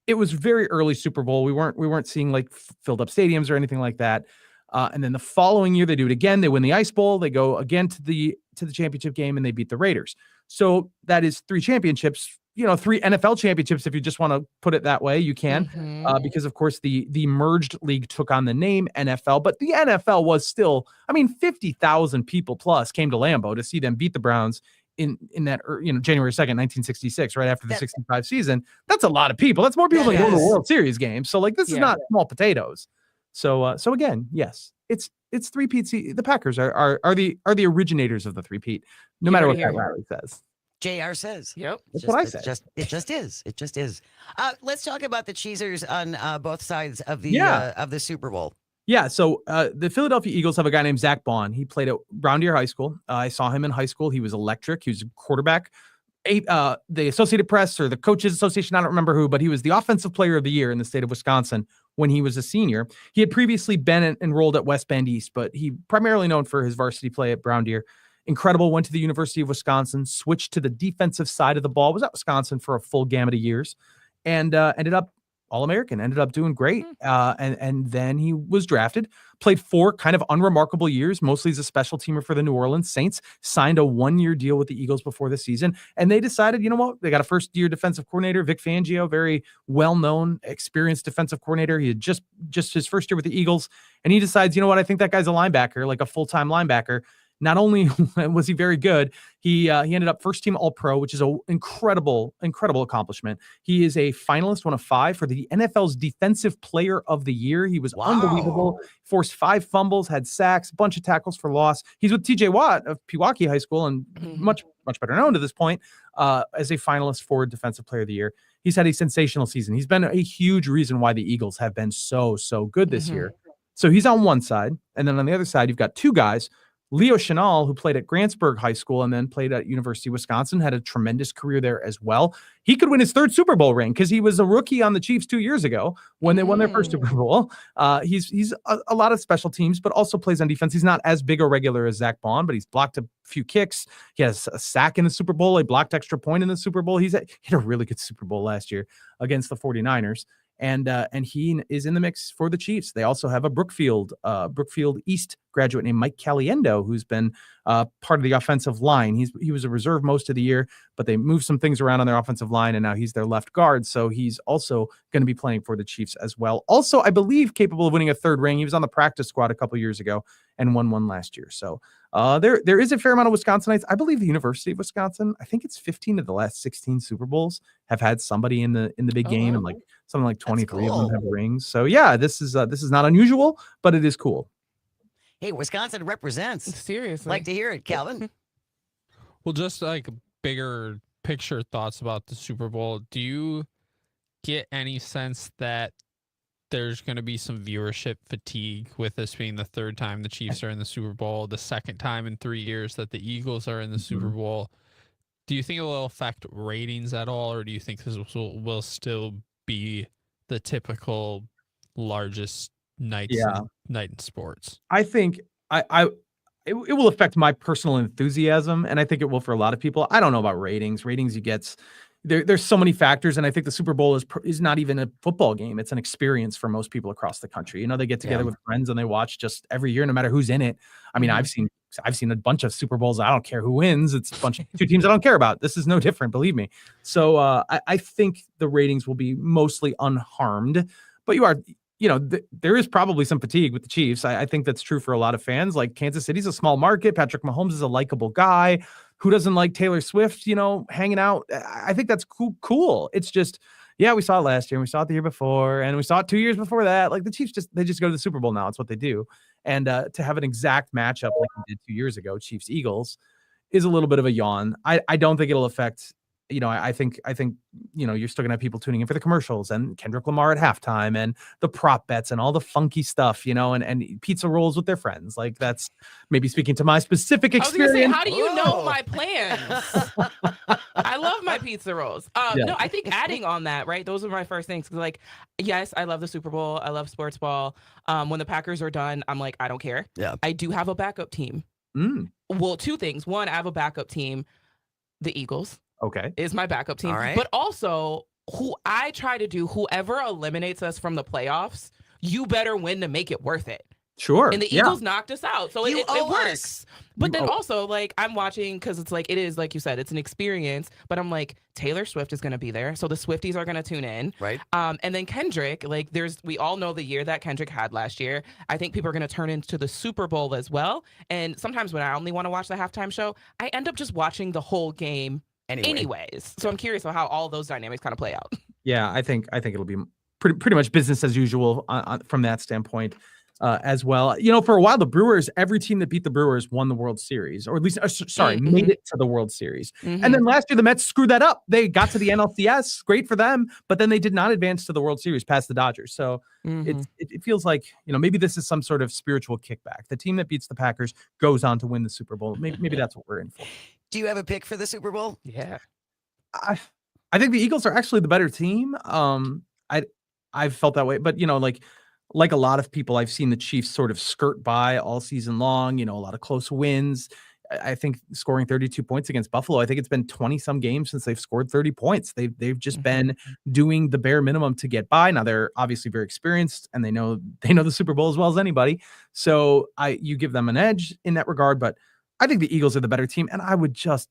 it was very early Super Bowl. We weren't seeing filled up stadiums or anything like that. And then the following year they do it again. They win the Ice Bowl. They go again to the championship game and they beat the Raiders. So that is 3 championships 3 NFL championships, if you just want to put it that way, you can, because of course the merged league took on the name NFL, but the NFL was still, 50,000 people plus came to Lambeau to see them beat the Browns in that, January 2nd, 1966, right after the 65 season. That's a lot of people. That's more people than go to a World Series game. So like, this is not small potatoes. So again, yes, it's three-peat. The Packers are the originators of the three-peat, no matter what that rally says. JR says. Yep. That's what I said. It just is. It just is. Let's talk about the Cheesers on both sides of the Super Bowl. Yeah, so the Philadelphia Eagles have a guy named Zach Baun. He played at Brown Deer High School. I saw him in high school. He was electric. He was a quarterback. The Associated Press or the Coaches Association, I don't remember who, but he was the Offensive Player of the Year in the state of Wisconsin when he was a senior. He had previously been enrolled at West Bend East, but he primarily known for his varsity play at Brown Deer. Incredible, went to the University of Wisconsin, switched to the defensive side of the ball, was at Wisconsin for a full gamut of years, and ended up All-American, ended up doing great. And then he was drafted, played 4 kind of unremarkable years, mostly as a special teamer for the New Orleans Saints, signed a 1-year deal with the Eagles before the season. And they decided, you know what? They got a first-year defensive coordinator, Vic Fangio, very well-known, experienced defensive coordinator. He had just his first year with the Eagles. And he decides, you know what? I think that guy's a linebacker, like a full-time linebacker. Not only was he very good, he ended up first team All-Pro, which is an incredible accomplishment. He is a finalist, one of 5 for the NFL's Defensive Player of the Year. He was unbelievable. Forced 5 fumbles, had sacks, a bunch of tackles for loss. He's with TJ Watt of Pewaukee High School and much better known to this point as a finalist for Defensive Player of the Year. He's had a sensational season. He's been a huge reason why the Eagles have been so good this year. So he's on one side, and then on the other side, you've got 2 guys. Leo Chenal, who played at Grantsburg High School and then played at University of Wisconsin, had a tremendous career there as well. He could win his 3rd Super Bowl ring because he was a rookie on the Chiefs 2 years ago when they won their first Super Bowl. He's a lot of special teams, but also plays on defense. He's not as big a regular as Zach Baun, but he's blocked a few kicks. He has a sack in the Super Bowl. He blocked extra point in the Super Bowl. He had a really good Super Bowl last year against the 49ers. And he is in the mix for the Chiefs. They also have a Brookfield East graduate named Mike Caliendo, who's been part of the offensive line. He was a reserve most of the year, but they moved some things around on their offensive line, and now he's their left guard. So he's also going to be playing for the Chiefs as well. Also, I believe capable of winning a 3rd ring. He was on the practice squad a couple years ago and won one last year. So there is a fair amount of Wisconsinites. I believe the University of Wisconsin, I think it's 15 of the last 16 Super Bowls have had somebody in the big game, and like something like 23 of them have rings. So yeah, this is not unusual, but it is cool. Hey, Wisconsin represents. Seriously. Like to hear it, Calvin. Well, just like bigger picture thoughts about the Super Bowl. Do you get any sense that there's going to be some viewership fatigue with this being the 3rd time the Chiefs are in the Super Bowl, the 2nd time in 3 years that the Eagles are in the Super Bowl? Do you think it will affect ratings at all, or do you think this will still be the typical largest night in sports? I think it will affect my personal enthusiasm, and I think it will for a lot of people. I don't know about ratings. Ratings, you get there's so many factors, and I think the Super Bowl is not even a football game. It's an experience for most people across the country. You know, they get together with friends and they watch just every year, no matter who's in it. I mean, I've seen a bunch of Super Bowls. I don't care who wins. It's a bunch of 2 teams I don't care about. This is no different, believe me. So I think the ratings will be mostly unharmed, but there is probably some fatigue with the Chiefs. I think that's true for a lot of fans. Like, Kansas City's a small market. Patrick Mahomes is a likable guy. Who doesn't like Taylor Swift, hanging out? I think that's cool. It's just, we saw it last year, and we saw it the year before, and we saw it 2 years before that. Like, the Chiefs they just go to the Super Bowl now. It's what they do. And to have an exact matchup like we did 2 years ago, Chiefs Eagles, is a little bit of a yawn. I don't think it'll affect. I think you're still gonna have people tuning in for the commercials and Kendrick Lamar at halftime and the prop bets and all the funky stuff, and pizza rolls with their friends. Like, that's maybe speaking to my specific experience. I was gonna say, how do you know my plans? I love my pizza rolls. No, I think adding on that, right? Those are my first things. Like, yes, I love the Super Bowl. I love sports ball. When the Packers are done, I'm like, I don't care. Yeah. I do have a backup team. Well, 2 things. One, I have a backup team. The Eagles. Okay. Is my backup team. All right. But also, whoever eliminates us from the playoffs, you better win to make it worth it. Sure. And the yeah. Eagles knocked us out. So You it owe works. us. But then owe- also, like, I'm watching because it's like, it is, like you said, it's an experience. But I'm like, Taylor Swift is going to be there. So the Swifties are going to tune in. Right. And then Kendrick, like, we all know the year that Kendrick had last year. I think people are going to turn into the Super Bowl as well. And sometimes when I only want to watch the halftime show, I end up just watching the whole game anyways. So I'm curious about how all those dynamics kind of play out. Yeah, I think it'll be pretty much business as usual from that standpoint as well. You know, for a while, the Brewers, every team that beat the Brewers won the World Series, or at least, made it to the World Series. And then last year, the Mets screwed that up. They got to the NLCS, great for them, but then they did not advance to the World Series past the Dodgers. So it feels like, you know, maybe this is some sort of spiritual kickback. The team that beats the Packers goes on to win the Super Bowl. Maybe that's what we're in for. Do you have a pick for the Super Bowl? Yeah. I think the Eagles are actually the better team. I've felt that way, but you know, like a lot of people, I've seen the Chiefs sort of skirt by all season long. You know, a lot of close wins. I think scoring 32 points against Buffalo. I think it's been 20 some games since they've scored 30 points. They've just been doing the bare minimum to get by. Now they're obviously very experienced and they know the Super Bowl as well as anybody. So you give them an edge in that regard, but I think the Eagles are the better team. And I would just,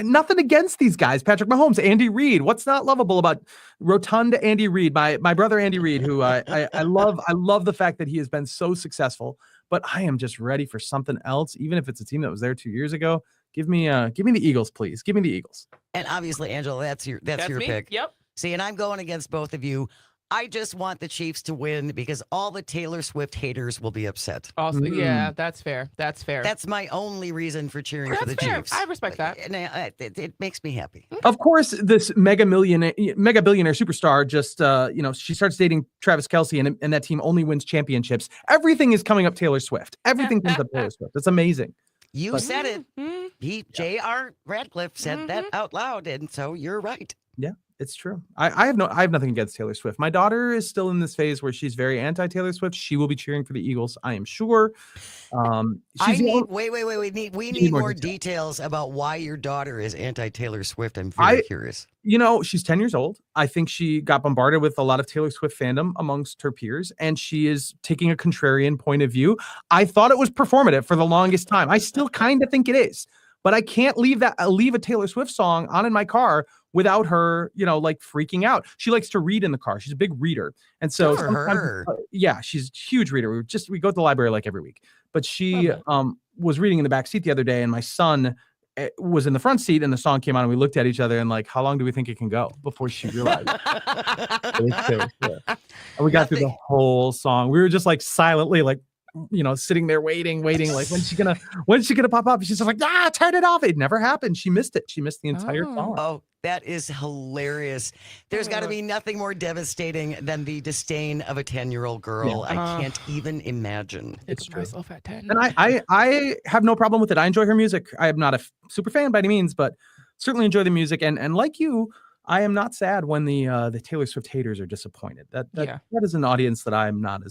nothing against these guys. Patrick Mahomes, Andy Reid. What's not lovable about rotund Andy Reid? My brother Andy Reid, who I love. I love the fact that he has been so successful. But I am just ready for something else, even if it's a team that was there 2 years ago. Give me the Eagles, please. Give me the Eagles. And obviously, Angela, that's your me. pick. Yep. See, and I'm going against both of you. I just want the Chiefs to win because all the Taylor Swift haters will be upset. Also, yeah, that's fair. That's fair. That's my only reason for cheering for the fair. Chiefs. I respect that. And it makes me happy. Of course, this mega billionaire superstar just, she starts dating Travis Kelce and that team only wins championships. Everything is coming up Taylor Swift. Everything comes up Taylor Swift. It's amazing. You said it. J.R. Radcliffe said that out loud, and so you're right. Yeah. It's true. I have nothing against Taylor Swift. My daughter is still in this phase where she's very anti-Taylor Swift. She will be cheering for the Eagles, I am sure. We need more details about why your daughter is anti-Taylor Swift. I'm very curious. You know, she's 10 years old. I think she got bombarded with a lot of Taylor Swift fandom amongst her peers, and she is taking a contrarian point of view. I thought it was performative for the longest time. I still kind of think it is, but I can't leave a Taylor Swift song on in my car without her, like freaking out. She likes to read in the car. She's a big reader. And so she's a huge reader. We go to the library like every week, but she was reading in the back seat the other day, and my son was in the front seat, and the song came on, and we looked at each other and like, how long do we think it can go before she realized? And we got through the whole song. We were just like silently like, sitting there waiting, like when's she gonna pop up? She's just like, turn it off. It never happened. She missed it. She missed the entire song. Oh, that is hilarious. There's got to be nothing more devastating than the disdain of a 10-year-old girl. I can't even imagine. It's true. Myself at 10. And I have no problem with it. I enjoy her music. I am not a super fan by any means, but certainly enjoy the music. And like you, I am not sad when the Taylor Swift haters are disappointed. That is an audience that I'm not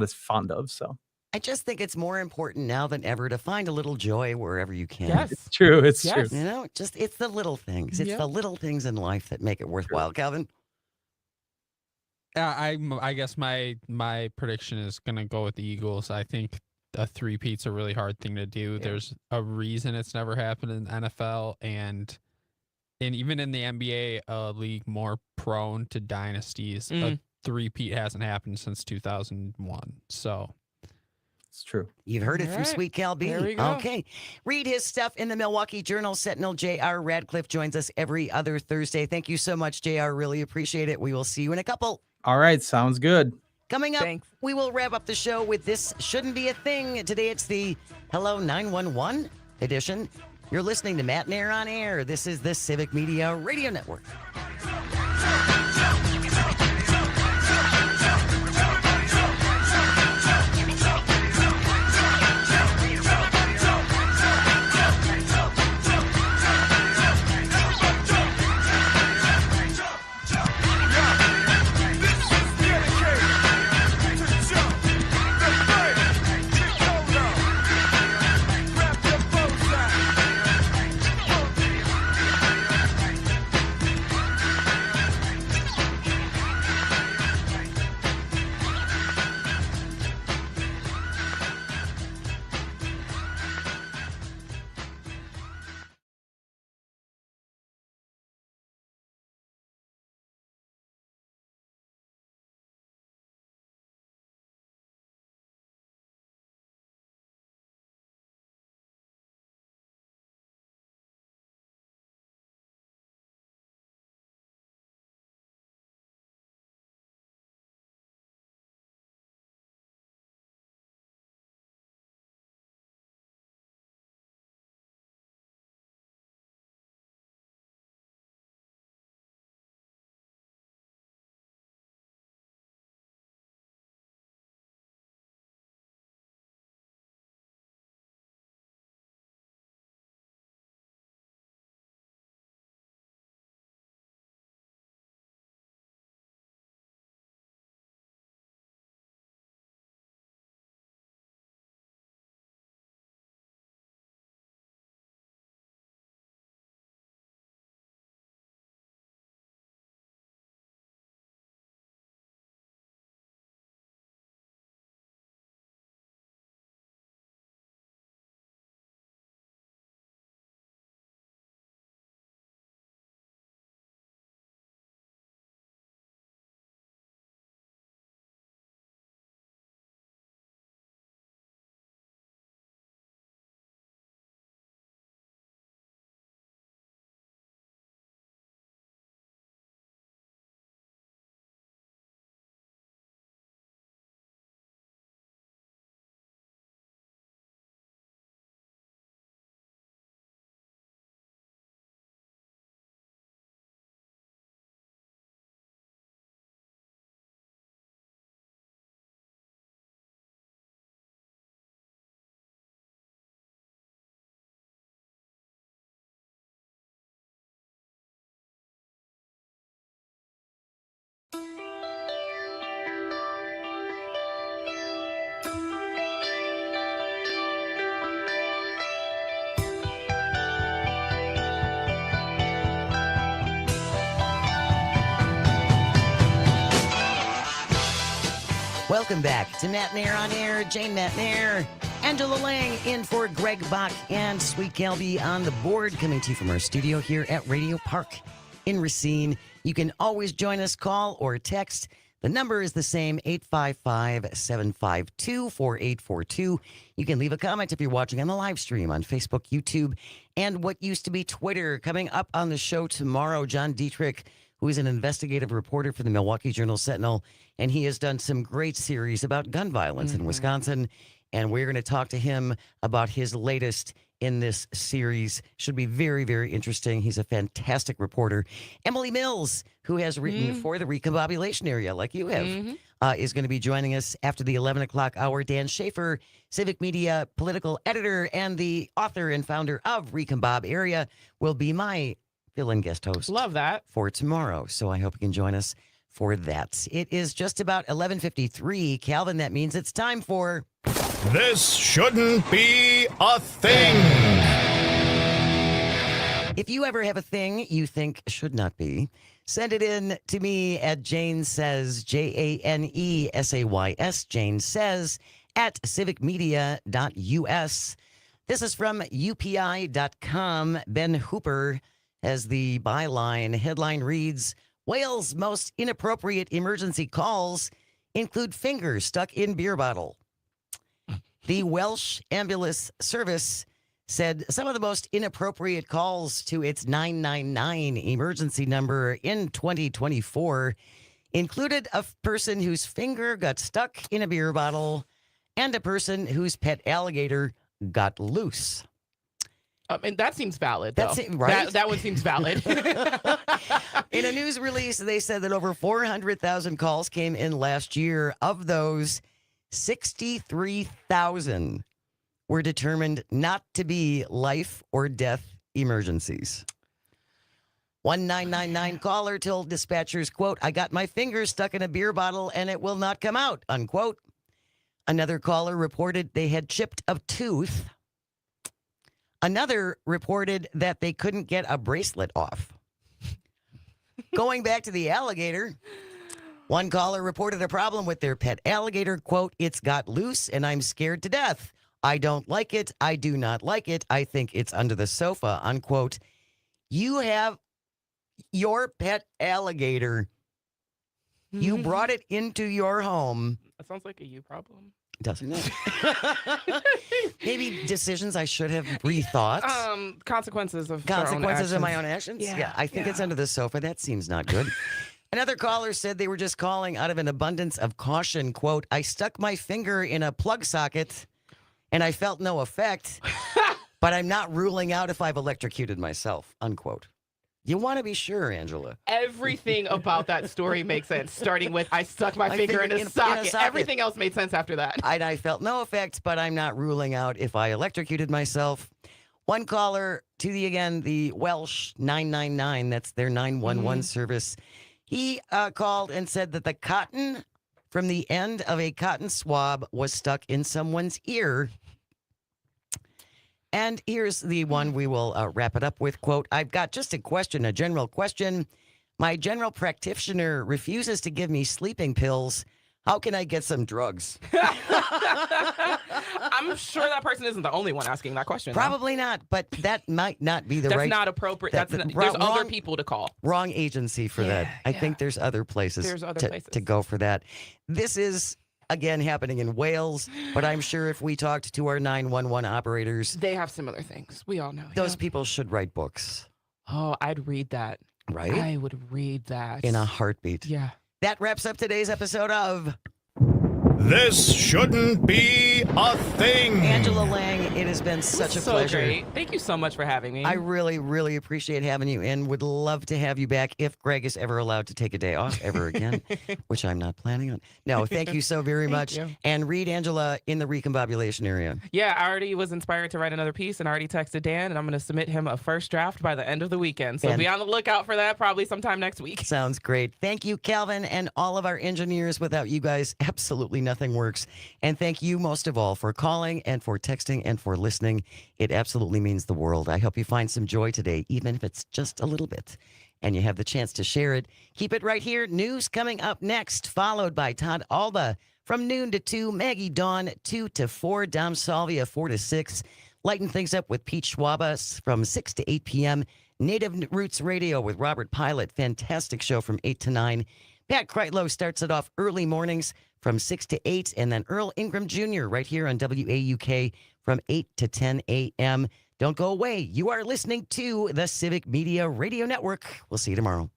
as fond of. So I just think it's more important now than ever to find a little joy wherever you can. Yes. It's true. It's true. It's the little things. It's the little things in life that make it worthwhile. Calvin? I guess my prediction is going to go with the Eagles. I think a three-peat's a really hard thing to do. Yeah. There's a reason it's never happened in the NFL, and even in the NBA, a league more prone to dynasties, a three-peat hasn't happened since 2001. So it's true. You've heard it from Sweet Cal B. There we go. Okay. Read his stuff in the Milwaukee Journal. Sentinel J.R. Radcliffe joins us every other Thursday. Thank you so much, J.R. Really appreciate it. We will see you in a couple. All right. Sounds good. Coming up, we will wrap up the show with This Shouldn't Be a Thing. Today it's the Hello 911 edition. You're listening to Matenaer On Air. This is the Civic Media Radio Network. Welcome back to Matenaer On Air. Jane Matenaer, Angela Lang in for Greg Bach, and Sweet Calby on the board, coming to you from our studio here at Radio Park in Racine. You can always join us, call or text. The number is the same, 855-752-4842. You can leave a comment if you're watching on the live stream on Facebook, YouTube, and what used to be Twitter. Coming up on the show tomorrow, John Dietrich, who is an investigative reporter for the Milwaukee Journal-Sentinel, and he has done some great series about gun violence in Wisconsin, and we're going to talk to him about his latest in this series. Should be very, very interesting. He's a fantastic reporter. Emily Mills, who has written for the Recombobulation Area, like you have, is going to be joining us after the 11 o'clock hour. Dan Schaefer, Civic Media political editor and the author and founder of Recombob Area, will be my fill-in guest host. Love that. For tomorrow. So I hope you can join us for that. It is just about 11:53. Calvin, that means it's time for... This shouldn't be a thing. If you ever have a thing you think should not be, send it in to me at Jane Says, JaneSays, Jane Says, at civicmedia.us. This is from UPI.com. Ben Hooper has the byline. Headline reads, Wales' most inappropriate emergency calls include fingers stuck in beer bottle. The Welsh Ambulance Service said some of the most inappropriate calls to its 999 emergency number in 2024 included a person whose finger got stuck in a beer bottle and a person whose pet alligator got loose. And that seems valid, though. That's it, right? That one seems valid. In a news release, they said that over 400,000 calls came in last year. Of those, 63,000 were determined not to be life or death emergencies. One 999 caller told dispatchers, quote, I got my finger stuck in a beer bottle and it will not come out, unquote. Another caller reported they had chipped a tooth. Another reported that they couldn't get a bracelet off. Going back to the alligator, one caller reported a problem with their pet alligator. Quote, it's got loose and I'm scared to death. I don't like it. I do not like it. I think it's under the sofa, unquote. You have your pet alligator. You brought it into your home. That sounds like a you problem. Doesn't it? Maybe decisions I should have rethought. Consequences of my own actions. Yeah, I think it's under the sofa. That seems not good. Another caller said they were just calling out of an abundance of caution. Quote, I stuck my finger in a plug socket and I felt no effect, but I'm not ruling out if I've electrocuted myself, unquote. You want to be sure, Angela. Everything about that story makes sense, starting with I stuck my finger in a socket. Everything else made sense after that. I felt no effect, but I'm not ruling out if I electrocuted myself. One caller to the Welsh 999, that's their 911 service. He called and said that the cotton from the end of a cotton swab was stuck in someone's ear. And here's the one we will wrap it up with. Quote, I've got just a question, a general question. My general practitioner refuses to give me sleeping pills. How can I get some drugs? I'm sure that person isn't the only one asking that question. Probably not, but that might not be the That's right. not appropriate. There's other people to call. Wrong agency for that. I think there's other places, to go for that. This is, again, happening in Wales, but I'm sure if we talked to our 911 operators, they have similar things. We all know. Those people should write books. Oh, I'd read that. Right? I would read that. In a heartbeat. Yeah. That wraps up today's episode of This Shouldn't Be a Thing. Angela Lang, it has been such a pleasure. Great. Thank you so much for having me. I really, really appreciate having you and would love to have you back if Greg is ever allowed to take a day off ever again, which I'm not planning on. No, thank you so very much. You. And read Angela in the Recombobulation Area. Yeah, I already was inspired to write another piece and I already texted Dan and I'm going to submit him a first draft by the end of the weekend. So be on the lookout for that probably sometime next week. Sounds great. Thank you, Calvin, and all of our engineers. Without you guys, absolutely nothing works. And thank you most of all for calling and for texting and for listening. It absolutely means the world. I hope you find some joy today, even if it's just a little bit, and you have the chance to share it. Keep it right here. News coming up next, followed by Todd Alba From noon to 2, Maggie Dawn, 2 to 4, Dom Salvia, 4 to 6. Lighten things up with Pete Schwabas from 6 to 8 p.m. Native Roots Radio with Robert Pilot. Fantastic show from 8 to 9. Pat Kreitlow starts it off early mornings from 6 to 8. And then Earl Ingram Jr. right here on WAUK from 8 to 10 a.m. Don't go away. You are listening to the Civic Media Radio Network. We'll see you tomorrow.